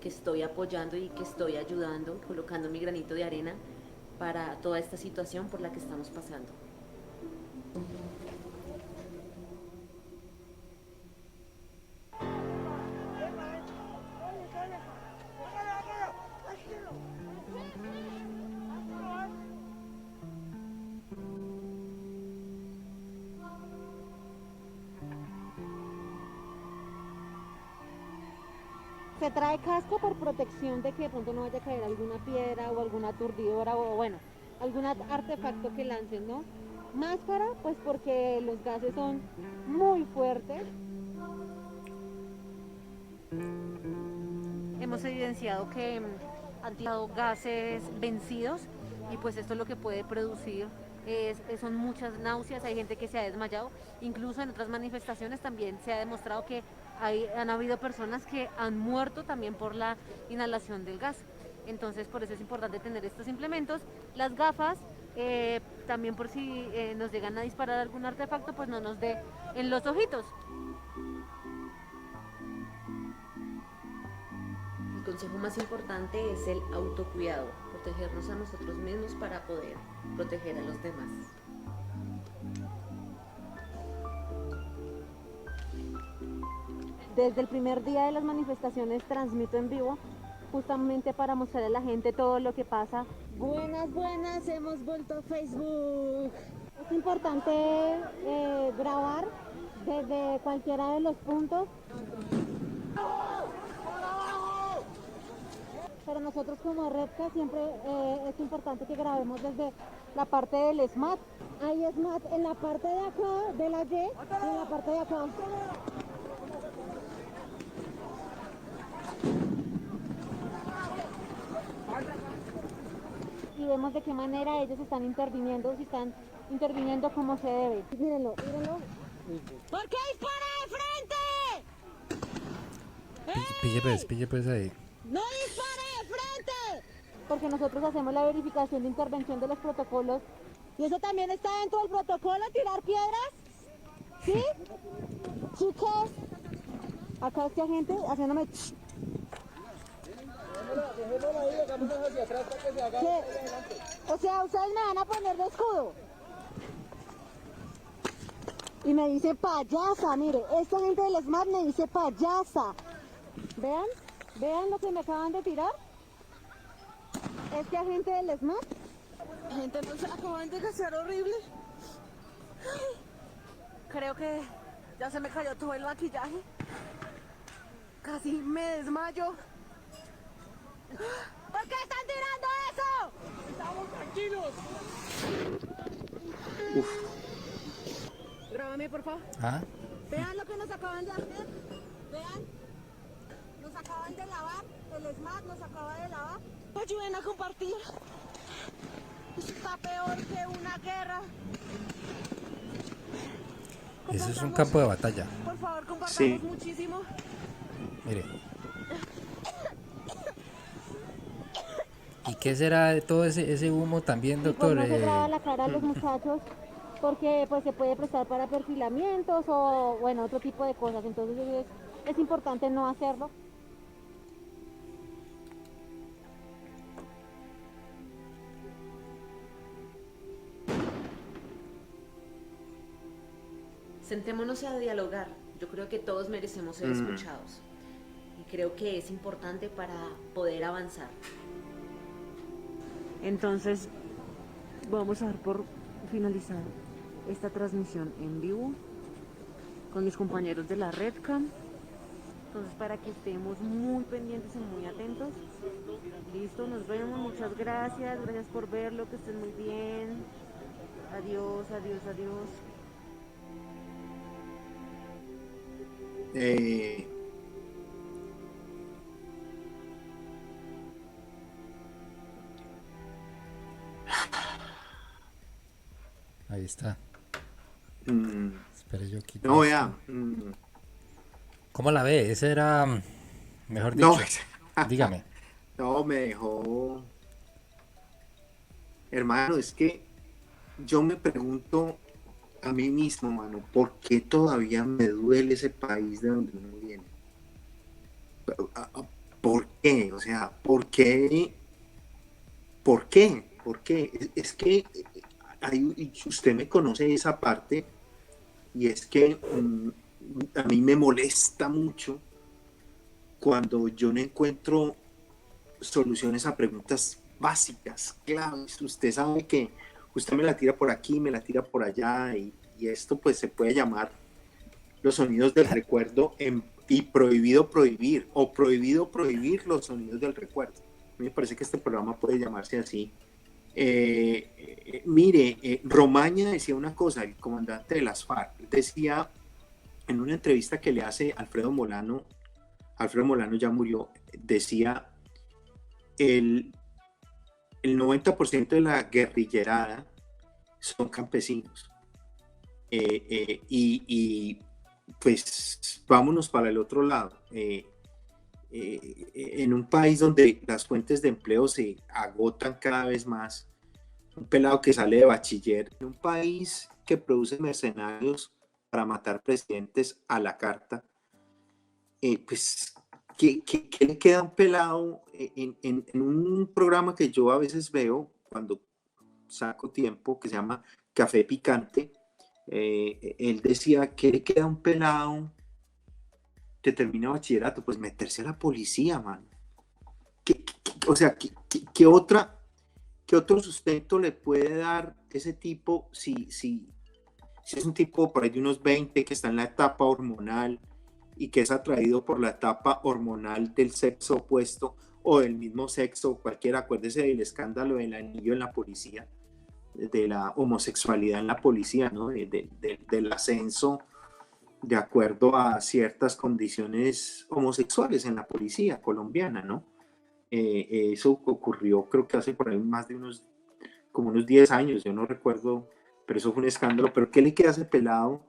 que estoy apoyando y que estoy ayudando, colocando mi granito de arena para toda esta situación por la que estamos pasando. Se trae casco por protección de que de pronto no vaya a caer alguna piedra o alguna aturdidora o bueno, algún artefacto que lancen, ¿no? Máscara, pues porque los gases son muy fuertes. Hemos evidenciado que han tirado gases vencidos y pues esto lo que puede producir son muchas náuseas, hay gente que se ha desmayado, incluso en otras manifestaciones también se ha demostrado que han habido personas que han muerto también por la inhalación del gas. Entonces por eso es importante tener estos implementos, las gafas, también por si nos llegan a disparar algún artefacto, pues no nos dé en los ojitos. El consejo más importante es el autocuidado, protegernos a nosotros mismos para poder proteger a los demás. Desde el primer día de las manifestaciones transmito en vivo justamente para mostrarle a la gente todo lo que pasa. Buenas, buenas, hemos vuelto a Facebook. Es importante grabar desde cualquiera de los puntos. Para nosotros como Redca siempre es importante que grabemos desde la parte del SMAT. Hay SMAT en la parte de acá, de la Y, y en la parte de acá. Y vemos de qué manera ellos están interviniendo, si están interviniendo como se debe. Mírenlo, mírenlo. ¿Por qué dispara de frente? Pille pues ahí. ¡No dispare de frente! Porque nosotros hacemos la verificación de intervención de los protocolos. ¿Y eso también está dentro del protocolo, tirar piedras? ¿Sí? Chicos, acá este agente haciéndome... ¿Qué? O sea, ustedes me van a poner de escudo. Y me dice payasa, mire, esta gente del SMAT me dice payasa. Vean, vean lo que me acaban de tirar. Este agente del SMAT. La gente no se acaban de gastar horrible. Creo que ya se me cayó todo el maquillaje. Casi me desmayo. ¿Por qué están tirando eso? ¡Estamos tranquilos! Grábame, por favor. ¿Ah? Vean lo que nos acaban de hacer. Vean. Nos acaban de lavar. El SMAT nos acaba de lavar. Ayuden a compartir. Esto está peor que una guerra. Eso es un campo de batalla. Por favor, compartamos Sí. muchísimo. Mire. ¿Y qué será de todo ese humo también, Y pues doctor? no se graba la cara a los muchachos porque pues se puede prestar para perfilamientos o bueno, otro tipo de cosas. Entonces es importante no hacerlo. Sentémonos a dialogar. Yo creo que todos merecemos ser escuchados. Y creo que es importante para poder avanzar. Entonces, vamos a dar por finalizar esta transmisión en vivo con mis compañeros de la Redcam. Entonces, para que estemos muy pendientes y muy atentos. Listo, nos vemos. Muchas gracias. Gracias por verlo. Que estén muy bien. Adiós, adiós, adiós. Ahí está. Espere, yo quito No, esto. vea. ¿Cómo la ve? Ese era, mejor No, dicho. Dígame. no, me dejó. Hermano, es que yo me pregunto a mí mismo, mano, ¿por qué todavía me duele ese país de donde uno viene? ¿Por qué? O sea, ¿por qué? ¿Por qué? ¿Por qué? Es que usted me conoce esa parte y es que a mí me molesta mucho cuando yo no encuentro soluciones a preguntas básicas, claves. Usted sabe que usted me la tira por aquí, me la tira por allá y esto pues se puede llamar los sonidos del recuerdo y prohibido prohibir o prohibido prohibir los sonidos del recuerdo. A mí me parece que este programa puede llamarse así. Mire, Romaña decía una cosa, el comandante de las FARC, decía en una entrevista que le hace Alfredo Molano ya murió, decía el 90% de la guerrillerada son campesinos. Y pues vámonos para el otro lado. En un país donde las fuentes de empleo se agotan cada vez más, un pelado que sale de bachiller, en un país que produce mercenarios para matar presidentes a la carta, pues, ¿qué le queda a un pelado en un programa que yo a veces veo cuando saco tiempo, que se llama Café Picante? Él decía, ¿qué le queda a un pelado que termina bachillerato? Pues meterse a la policía, man. O sea, ¿qué otro sustento le puede dar ese tipo si es un tipo por ahí de unos 20 que está en la etapa hormonal y que es atraído por la etapa hormonal del sexo opuesto? o del mismo sexo, cualquiera. Acuérdese del escándalo del anillo en la policía, de la homosexualidad en la policía, ¿no? Del ascenso de acuerdo a ciertas condiciones homosexuales en la policía colombiana, ¿no? Eso ocurrió, creo que hace por ahí más de como unos 10 años, yo no recuerdo, pero eso fue un escándalo. Pero ¿qué le queda a ese pelado,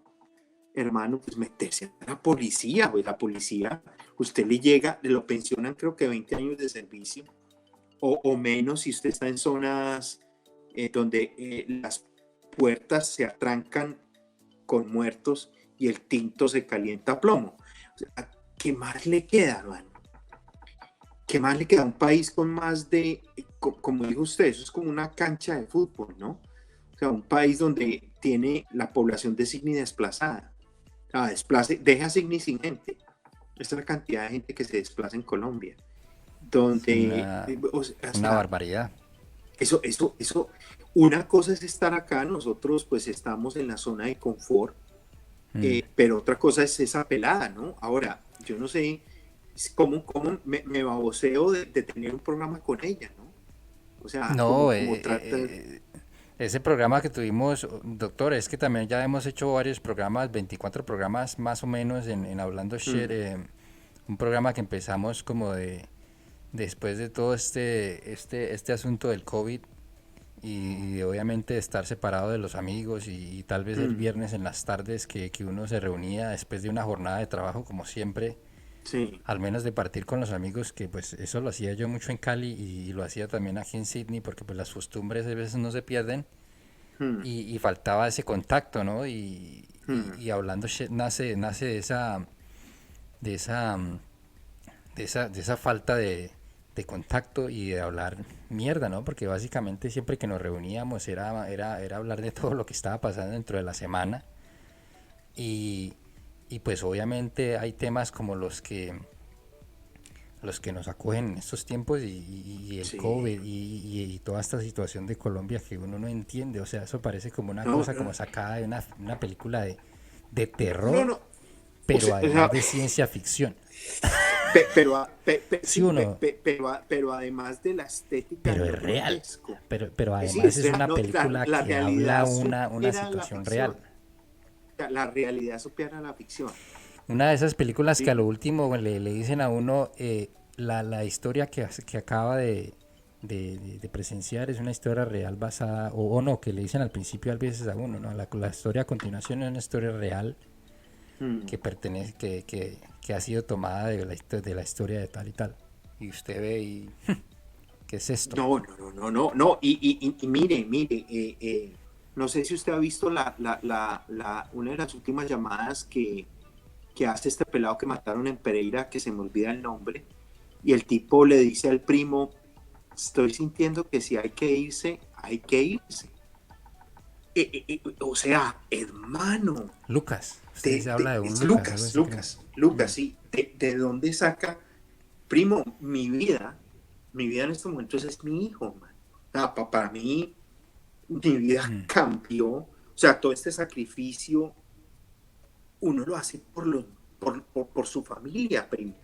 hermano? Pues meterse a la policía, pues la policía, usted le llega, le lo pensionan creo que 20 años de servicio, o menos si usted está en zonas donde las puertas se atrancan con muertos y el tinto se calienta a plomo. O sea, ¿qué más le queda, hermano? ¿Qué más le queda a un país con más de, como dijo usted, eso es como una cancha de fútbol, ¿no? O sea, un país donde tiene la población designa y desplazada. Deja signi sin gente. Esta es la cantidad de gente que se desplaza en Colombia. Donde, una barbaridad. Eso, una cosa es estar acá, nosotros pues estamos en la zona de confort, pero otra cosa es esa pelada, ¿no? Ahora, yo no sé cómo me baboseo de tener un programa con ella, ¿no? O sea, No, como trata... ese programa que tuvimos, doctor, es que también ya hemos hecho varios programas, 24 programas más o menos en Hablando Share, un programa que empezamos como después de todo este asunto del COVID y obviamente estar separado de los amigos y tal vez el viernes en las tardes que uno se reunía después de una jornada de trabajo como siempre, Sí. al menos de partir con los amigos, que pues eso lo hacía yo mucho en Cali y lo hacía también aquí en Sydney porque pues las costumbres a veces no se pierden y faltaba ese contacto, ¿no? Y Hablando nace de esa de esa falta de contacto y de hablar mierda, ¿no? Porque básicamente siempre que nos reuníamos era hablar de todo lo que estaba pasando dentro de la semana y pues obviamente hay temas como los que nos acogen en estos tiempos y el Sí. COVID y toda esta situación de Colombia que uno no entiende, o sea, eso parece como una No, cosa no, como sacada de una película de no, terror, no. pero O sea, además de ciencia ficción. ¿Sí sí, o no? pero además de la estética, de Pero es lo real. grotesco. Pero Sí, además es es real, una no, película la que habla realidad una supera la situación ficción. real. La realidad supera la ficción. Una de esas películas que a Sí. lo último bueno, le dicen a uno la historia que acaba de presenciar es una historia real basada, o no, que le dicen al principio a veces a uno, ¿no? La historia a continuación es una historia real Mm. que pertenece, que ha sido tomada de la historia de tal y tal. Y usted ve y ¿qué es esto? No. Y mire, no sé si usted ha visto una de las últimas llamadas que hace este pelado que mataron en Pereira, que se me olvida el nombre, y el tipo le dice al primo, estoy sintiendo que si hay que irse, hay que irse. O sea, hermano, Lucas, usted se habla de un Lucas, algo Lucas, así creo. sí, ¿de dónde saca? Primo, mi vida en estos momentos es mi hijo, man. Para mí, mi vida cambió. O sea, todo este sacrificio, uno lo hace por su familia, primo.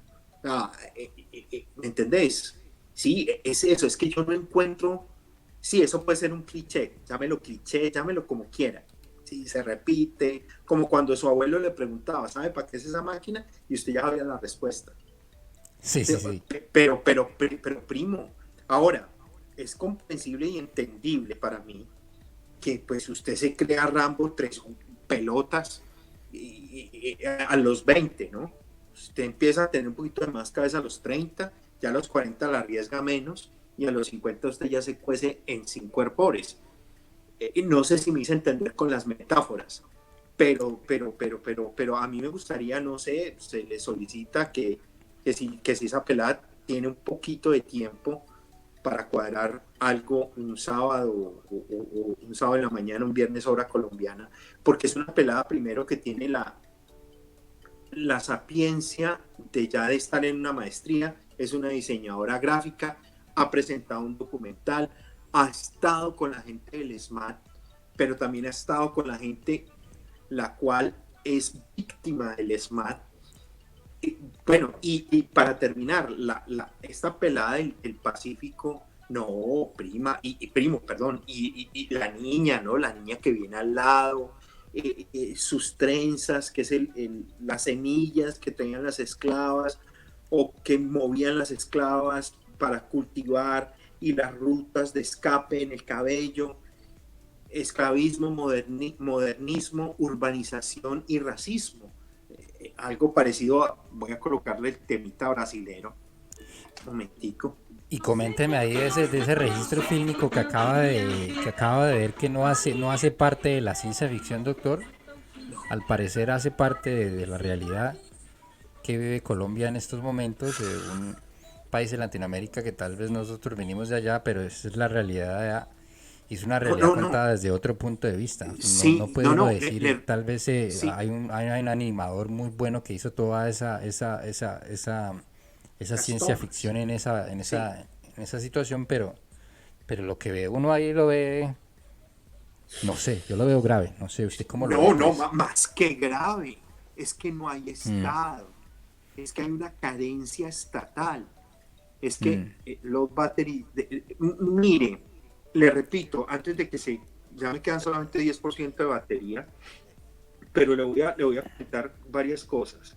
¿Me entendés? Sí, es eso, es que yo no encuentro, sí, eso puede ser un cliché, llámelo como quiera. Sí, se repite, como cuando su abuelo le preguntaba, ¿sabe para qué es esa máquina? Y usted ya sabía la respuesta. Sí, Sí, sí, sí. pero primo, ahora, es comprensible y entendible para mí que pues usted se crea Rambo 3 pelotas a los 20, ¿no? Usted empieza a tener un poquito de más cabeza a los 30, ya a los 40 la arriesga menos y a los 50 usted ya se cuece en 5 hervores. No sé si me hice entender con las metáforas, pero a mí me gustaría, no sé, se le solicita que si esa pelada tiene un poquito de tiempo para cuadrar algo un sábado o un sábado en la mañana, un viernes hora colombiana, porque es una pelada primero que tiene la sapiencia de estar en una maestría, es una diseñadora gráfica, ha presentado un documental, ha estado con la gente del SMAT, pero también ha estado con la gente la cual es víctima del SMAT Bueno, y para terminar, esta pelada del Pacífico, no, prima, y primo, perdón, y la niña, ¿no? La niña que viene al lado, sus trenzas, que es las semillas que tenían las esclavas o que movían las esclavas para cultivar, y las rutas de escape en el cabello, esclavismo, modernismo, urbanización y racismo. Algo parecido voy a colocarle el temita brasilero, un momentico. Y coménteme ahí de ese registro fílmico que acaba de ver que no hace parte de la ciencia ficción, doctor. Al parecer hace parte de la realidad que vive Colombia en estos momentos, un país de Latinoamérica que tal vez nosotros venimos de allá, pero esa es la realidad de allá. Y es una No, realidad no, no. contada desde otro punto de vista. No Sí, puede no, uno no. decir, tal vez Sí, hay un animador muy bueno que hizo toda esa las ciencia ficción tomas. Sí. en esa situación, pero lo que ve uno ahí lo ve, no sé, yo lo veo grave, no sé, ¿usted cómo lo ve, No, no, pues? más que grave. Es que no hay Estado. Es que hay una carencia estatal. Es que los baterías, mire, le repito, antes de que ya me quedan solamente 10% de batería, pero le voy a comentar varias cosas,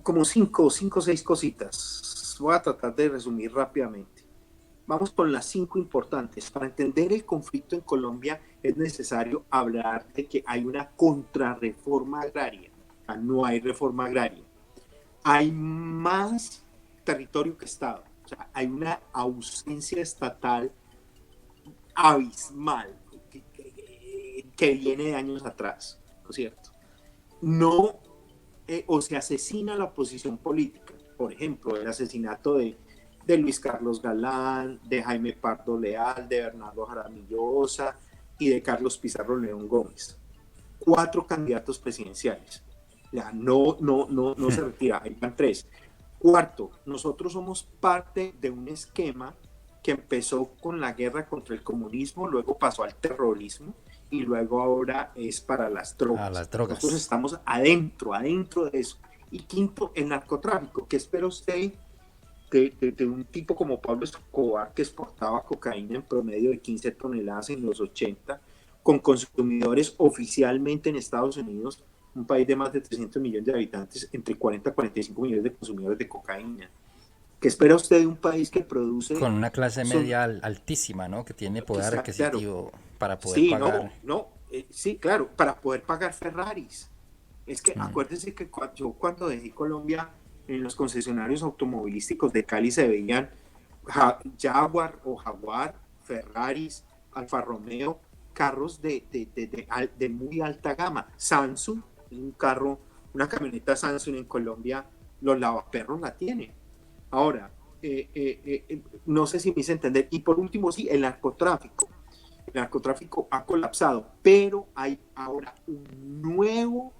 como cinco o seis cositas. Voy a tratar de resumir rápidamente. Vamos con las 5 importantes. Para entender el conflicto en Colombia es necesario hablar de que hay una contrarreforma agraria. No hay reforma agraria. Hay más territorio que Estado. O sea, hay una ausencia estatal abismal que viene de años atrás, ¿no es cierto? No, o se asesina la oposición política. Por ejemplo, el asesinato de Luis Carlos Galán, de Jaime Pardo Leal, de Bernardo Jaramillo Osa y de Carlos Pizarro León Gómez. 4 candidatos presidenciales. Ya, no se retira, ahí van 3. Cuarto, nosotros somos parte de un esquema que empezó con la guerra contra el comunismo, luego pasó al terrorismo y luego ahora es para las A drogas. las Nosotros drogas. estamos adentro de eso. Y quinto, el narcotráfico. ¿Qué espera usted de un tipo como Pablo Escobar, que exportaba cocaína en promedio de 15 toneladas en los 80, con consumidores oficialmente en Estados Unidos, un país de más de 300 millones de habitantes, entre 40 y 45 millones de consumidores de cocaína? ¿Qué espera usted de un país que produce? Con una clase Son, media altísima, ¿no? Que tiene poder claro, adquisitivo para poder sí, pagar. sí, claro, para poder pagar Ferraris. Es que acuérdense que yo cuando dejé Colombia, en los concesionarios automovilísticos de Cali se veían Jaguar, Ferraris, Alfa Romeo, carros de muy alta gama. Samsung, un carro, una camioneta Samsung en Colombia, los lavaperros la tienen. Ahora, no sé si me hice entender. Y por último, sí, el narcotráfico. El narcotráfico ha colapsado, pero hay ahora un nuevo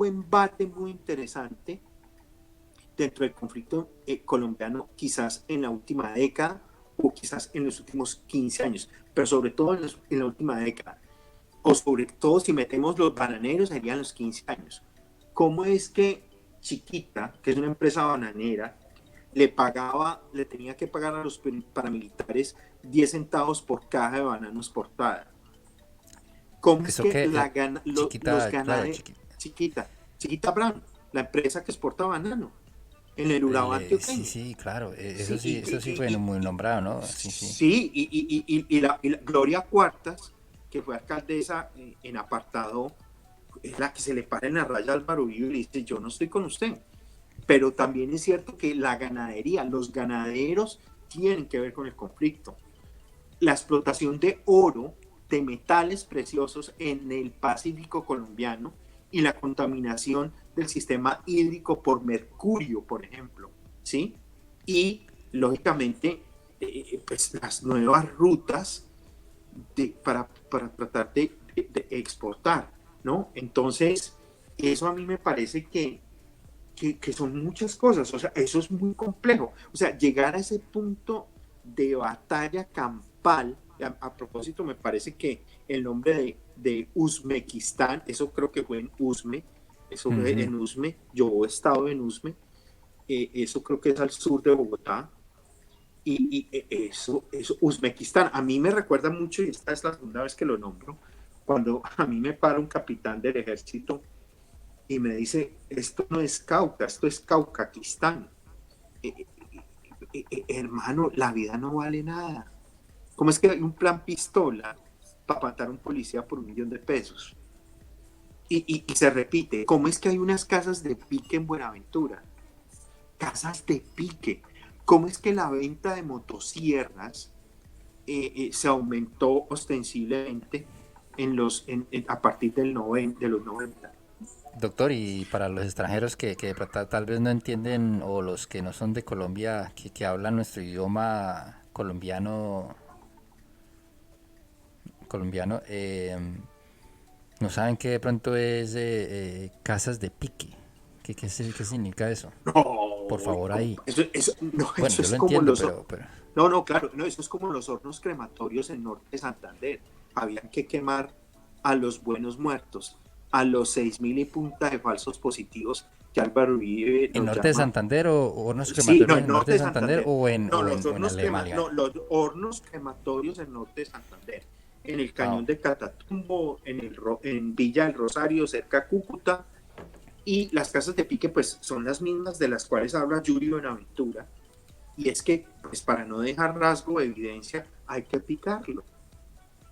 embate muy interesante dentro del conflicto colombiano, quizás en la última década o quizás en los últimos 15 años, pero sobre todo en la última década, o sobre todo si metemos los bananeros serían los 15 años. ¿Cómo es que Chiquita, que es una empresa bananera, le tenía que pagar a los paramilitares 10 centavos por caja de banano exportada? ¿Cómo es Eso que que, los chiquita, claro, ganaderos, Chiquita Brown, la empresa que exporta banano en el Urabá sí, antioqueño? sí, claro, Sí, eso sí fue muy nombrado, ¿no? Sí, sí. sí, y la Gloria Cuartas, que fue alcaldesa en apartado, es la que se le para en la raya a Álvaro Uribe y le dice: yo no estoy con usted. Pero también es cierto que la ganadería, los ganaderos tienen que ver con el conflicto. La explotación de oro, de metales preciosos en el Pacífico colombiano, y la contaminación del sistema hídrico por mercurio, por ejemplo, ¿sí? Y, lógicamente, pues las nuevas rutas para tratar de exportar, ¿no? Entonces, eso a mí me parece que son muchas cosas. O sea, eso es muy complejo. O sea, llegar a ese punto de batalla campal. A propósito, me parece que el nombre de Uzbekistán, eso creo que fue en Uzme, eso Ujú. en Usme, yo he estado en Usme, eso creo que es al sur de Bogotá, eso, Uzbekistán, a mí me recuerda mucho, y esta es la segunda vez que lo nombro, cuando a mí me para un capitán del ejército y me dice, esto no es Cauca, esto es Caucaquistán. Hermano, la vida no vale nada. ¿Cómo es que hay un plan pistola para matar a un policía por 1 millón de pesos? Y se repite, ¿cómo es que hay unas casas de pique en Buenaventura? Casas de pique. ¿Cómo es que la venta de motosierras se aumentó ostensiblemente a partir de los 90? Doctor, y para los extranjeros que tal vez no entienden o los que no son de Colombia, que hablan nuestro idioma colombiano, no saben qué de pronto es casas de pique. ¿Qué significa eso? Por No, favor, ahí. no, Bueno, eso yo es lo como entiendo, los... pero No, no, claro, no, eso es como los hornos crematorios en Norte de Santander. Habían que quemar a los buenos muertos, a los 6.000 y punta de falsos positivos que Álvaro Uribe ¿en los Norte de llama. Santander o hornos Sí, no, crematorios en en Norte Norte de de Santander Santander. No, o en Alemania? no, los hornos crematorios en Norte de Santander. En el Ah, cañón de Catatumbo, en Villa del Rosario, cerca a Cúcuta. Y las casas de pique, pues, son las mismas de las cuales habla Yuri Buenaventura. Y es que, pues, para no dejar rasgo de evidencia, hay que picarlo.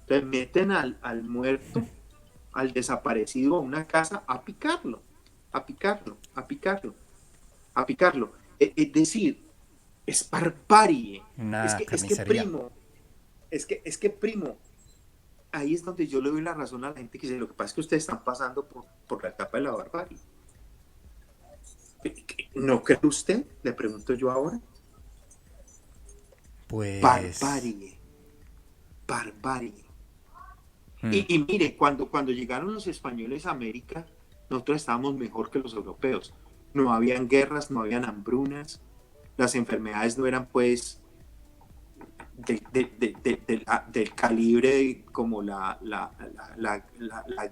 Entonces, meten al muerto, al desaparecido a una casa a picarlo, a picarlo, a picarlo, a picarlo. Es decir, es barbarie. una Es que carnicería. primo, es que primo, ahí es donde yo le doy la razón a la gente que dice, lo que pasa es que ustedes están pasando por la etapa de la barbarie. ¿No cree usted? Le pregunto yo ahora. Pues... Barbarie, barbarie. mm, Y mire, cuando llegaron los españoles a América, nosotros estábamos mejor que los europeos. No habían guerras, no habían hambrunas, las enfermedades no eran pues del calibre como la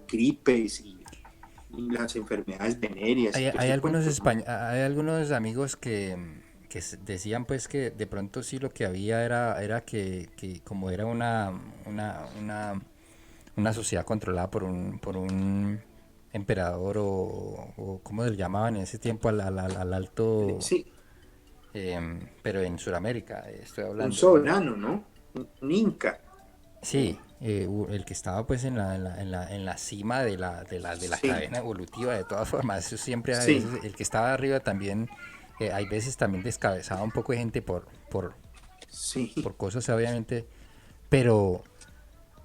gripes y las enfermedades venéreas y todo hay ese algunos cuento, ¿no? hay algunos amigos que decían pues que de pronto sí lo que había era que como era una sociedad controlada por un emperador o ¿cómo le llamaban en ese tiempo al alto, Sí, pero en Sudamérica estoy un hablando, soberano, ¿no? Un inca. sí, el que estaba pues en la cima de la Sí, cadena evolutiva de todas formas, eso siempre a sí, veces, el que estaba arriba también, hay veces también descabezaba un poco de gente sí. por cosas obviamente, pero,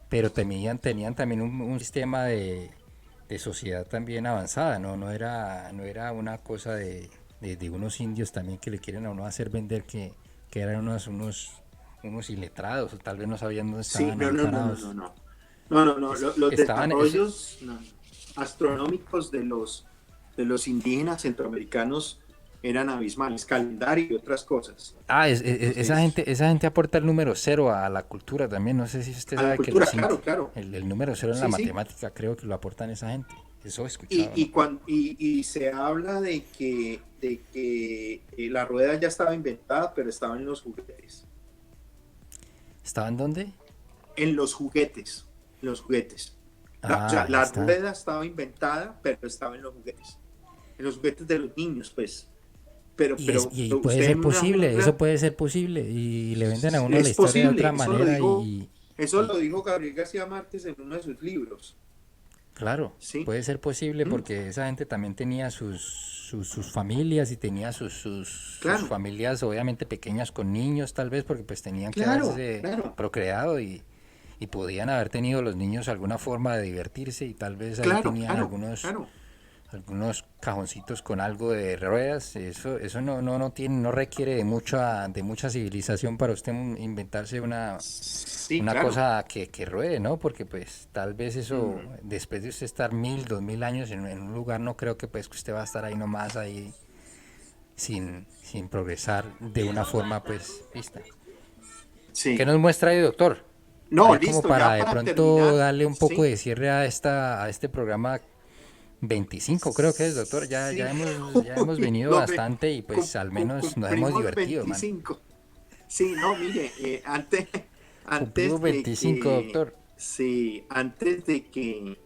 pero tenían también un sistema de sociedad también avanzada, no era una cosa de unos indios también que le quieren a uno hacer vender que eran unos iletrados, o tal vez no sabían dónde Sí, estaban no, ahí no, no, no, no, parados. no. No, no, no. Los Estaban, es, desarrollos no, astronómicos de los indígenas centroamericanos eran abismales, calendario y otras cosas. Entonces, esa gente aporta el número cero a la cultura también. No sé si usted a la sabe que cultura, claro, claro. el número cero en la Sí, sí. matemática creo que lo aportan esa gente. Eso he Y, escuchado, y, ¿no? cuan- y, y se habla de que la rueda ya estaba inventada, pero estaba en los juguetes. ¿Estaban dónde? En los juguetes. En los juguetes. O Ah, sea, ahí la está. rueda estaba inventada, pero estaba en los juguetes. En los juguetes de los niños, pues. Pero, pero Y puede usted ser en una posible, eso jungla, puede ser posible. Y le venden a uno la es historia de otra posible, manera eso y lo dijo Gabriel García Márquez en uno de sus libros, claro, ¿sí? puede ser posible ¿Mm? porque esa gente también tenía sus familias y tenía sus Claro, familias obviamente pequeñas con niños tal vez porque pues tenían que claro, haberse claro, procreado y podían haber tenido los niños alguna forma de divertirse y tal vez ahí claro, tenían claro, claro. algunos cajoncitos con algo de ruedas. Eso no tiene, no requiere de mucha civilización para usted inventarse Sí, una claro. cosa que ruede, ¿no? Porque pues tal vez eso, Mm. después de usted estar 1000, 2000 años en un lugar, no creo que pues que usted va a estar ahí nomás ahí sin progresar de una forma pues vista. ¿Qué Sí. nos muestra ahí, doctor? No, Ahí como listo, para ya de para pronto terminar, darle un poco sí. de cierre a este programa 25 creo que es, doctor. Ya, Sí, ya hemos venido no, bastante y pues al menos nos hemos cumplimos divertido, man. 25. Sí, no, mire, Cumplimos antes de 25, que, doctor. sí, antes de que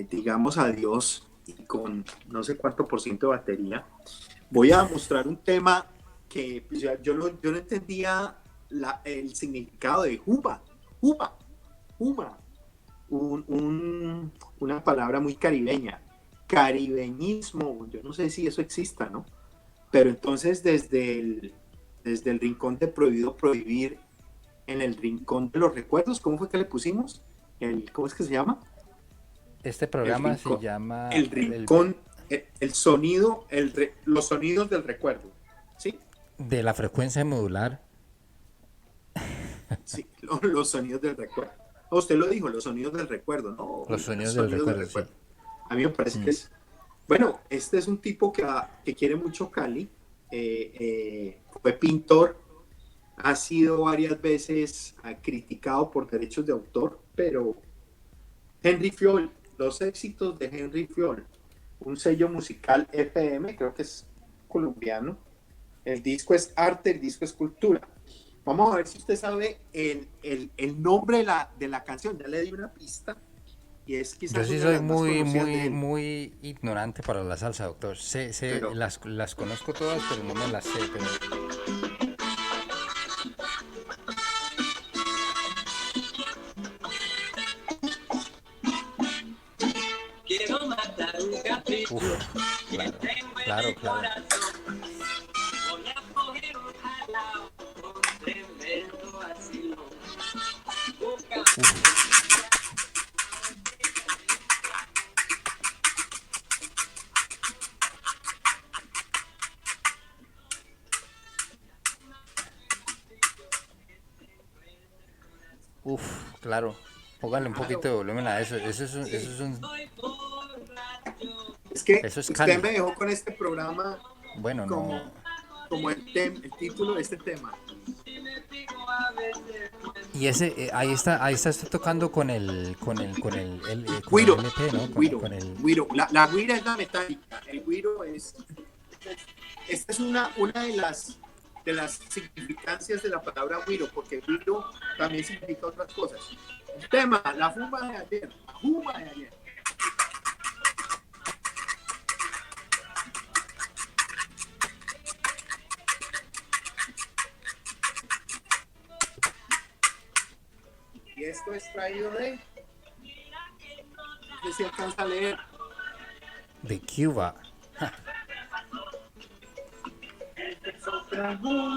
digamos adiós y con no sé cuánto por ciento de batería, voy a mostrar un tema que pues, yo no entendía el significado de juba, juba, juba, una palabra muy caribeña, caribeñismo, yo no sé si eso exista, ¿no? Pero entonces desde el rincón de prohibido prohibir, en el rincón de los recuerdos, ¿cómo fue que le pusimos? ¿Cómo es que se llama? Este El programa se rincón, llama el rincón, el sonido, los sonidos del recuerdo, ¿sí? de la frecuencia modular. Sí, los sonidos del recuerdo. Usted lo dijo, los sonidos del recuerdo, ¿no? Los Los sonidos del sonidos del recuerdo, sí. recuerdo. A mí me parece que es, bueno, este es un tipo que quiere mucho Cali, fue pintor, ha sido varias veces criticado por derechos de autor, pero Henry Fiol, los éxitos de Henry Fiol, un sello musical FM, creo que es colombiano. El disco es arte, el disco es cultura. Vamos a ver si usted sabe el nombre de la canción. Ya le di una pista y es Yo quizás sí una de soy las más conocidas de él. muy ignorante para la salsa, doctor. Pero, Las conozco todas, pero no me las sé. Pero Quiero matar un capricho uf, que claro, tengo en claro, el claro. corazón. Voy a coger un jalao con tremendo vacilo. Busca Uf, claro. Póngale un poquito claro, de volumen a eso. sí. soy borracho. Es que Eso es usted Cali. me dejó con este programa Bueno, no. como, como el título de este tema. Si me fijo a veces Y ese, ahí está usted tocando con el Guiro, LP, ¿no? guiro, Con el, guiro. La guira es la metálica. El guiro es. Esta es una de las significancias de la palabra guiro, porque guiro también significa otras cosas. El tema, la fuma de ayer. La fuma de ayer. Y esto es traído de. No sé si alcanza a leer. de Cuba.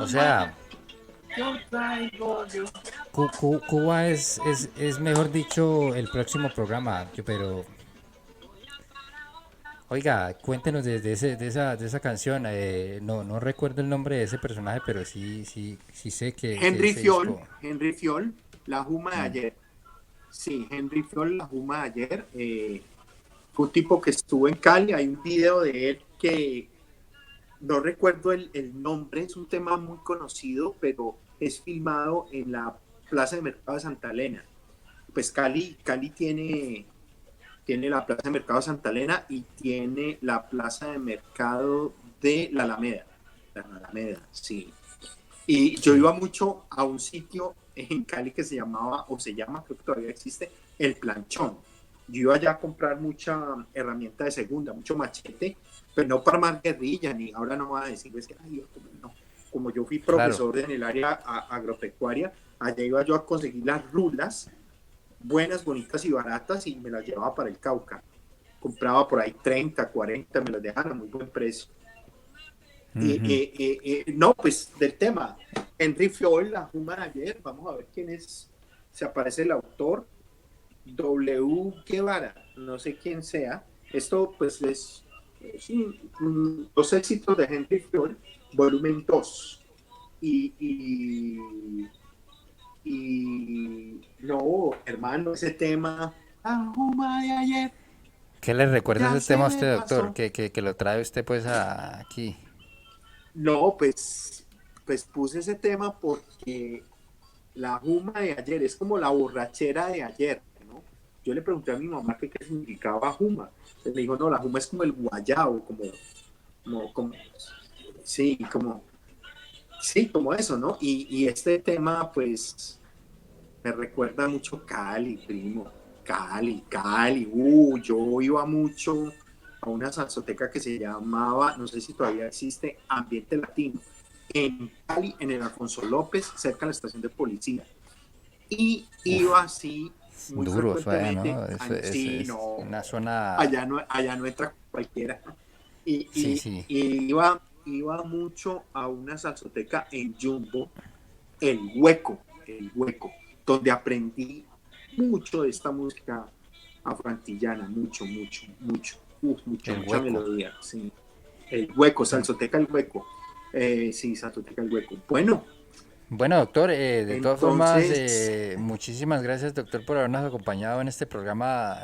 O sea, Yo traigo yo. Cuba es mejor dicho el próximo programa, pero oiga, cuéntenos de esa canción. No recuerdo el nombre de ese personaje, pero sí sé que ese disco. Henry Fiol, la Juma de ayer. Sí, Henry Fiol, la Juma de ayer. Fue un tipo que estuvo en Cali. Hay un video de él que no recuerdo el nombre, es un tema muy conocido, pero es filmado en la Plaza de Mercado de Santa Elena. Pues Cali tiene la Plaza de Mercado de Santa Elena y tiene la Plaza de Mercado de la Alameda. La Alameda, sí. Y yo Sí. iba mucho a un sitio en Cali que se llamaba, o se llama, creo que todavía existe, El Planchón. Yo iba allá a comprar mucha herramienta de segunda, mucho machete, pero no para armar guerrilla, ni ahora no va a decir, es que, ay, no. Como yo fui Claro. profesor en el área agropecuaria, allá iba yo a conseguir las rulas, buenas, bonitas y baratas, y me las llevaba para el Cauca. Compraba por ahí 30, 40, me las dejaban a muy buen precio. No, pues del tema, Henry Fiol, la Juma de ayer, vamos a ver quién es, se aparece el autor, W. Guevara, no sé quién sea. Esto pues es los éxitos de Henry Fiol, volumen 2. Y no, hermano, ese tema, la Juma de ayer, ¿Qué le recuerda ya ese se tema a me usted, doctor? pasó. Que lo trae usted pues aquí. No, pues puse ese tema porque la Juma de ayer es como la borrachera de ayer, ¿no? yo le pregunté a mi mamá que qué significaba juma. Entonces me dijo, no, la juma es como el guayabo, como sí, como eso, ¿no? Y este tema, pues, me recuerda mucho Cali, primo. Cali. Yo iba mucho a una salsoteca que se llamaba, no sé si todavía existe, Ambiente Latino, en Cali, en el Alfonso López, cerca de la estación de policía. Y iba así muy Duro, suave, frecuentemente, ¿no? sí, Es no, una zona... allá no entra cualquiera. Y, Sí, y, sí, y iba mucho a una salsoteca en Jumbo, el hueco, donde aprendí mucho de esta música afroantillana, el mucha hueco. melodía, sí. El hueco, Bueno, salsoteca el hueco. Sí, salsoteca el hueco. Bueno, bueno, doctor, de todas formas, entonces, muchísimas gracias, doctor, por habernos acompañado en este programa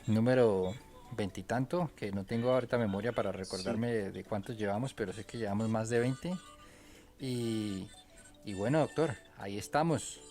número veintitanto, que no tengo ahorita memoria para sí, recordarme de cuántos llevamos, pero sé que llevamos más de 20. Y, y bueno, doctor, ahí estamos.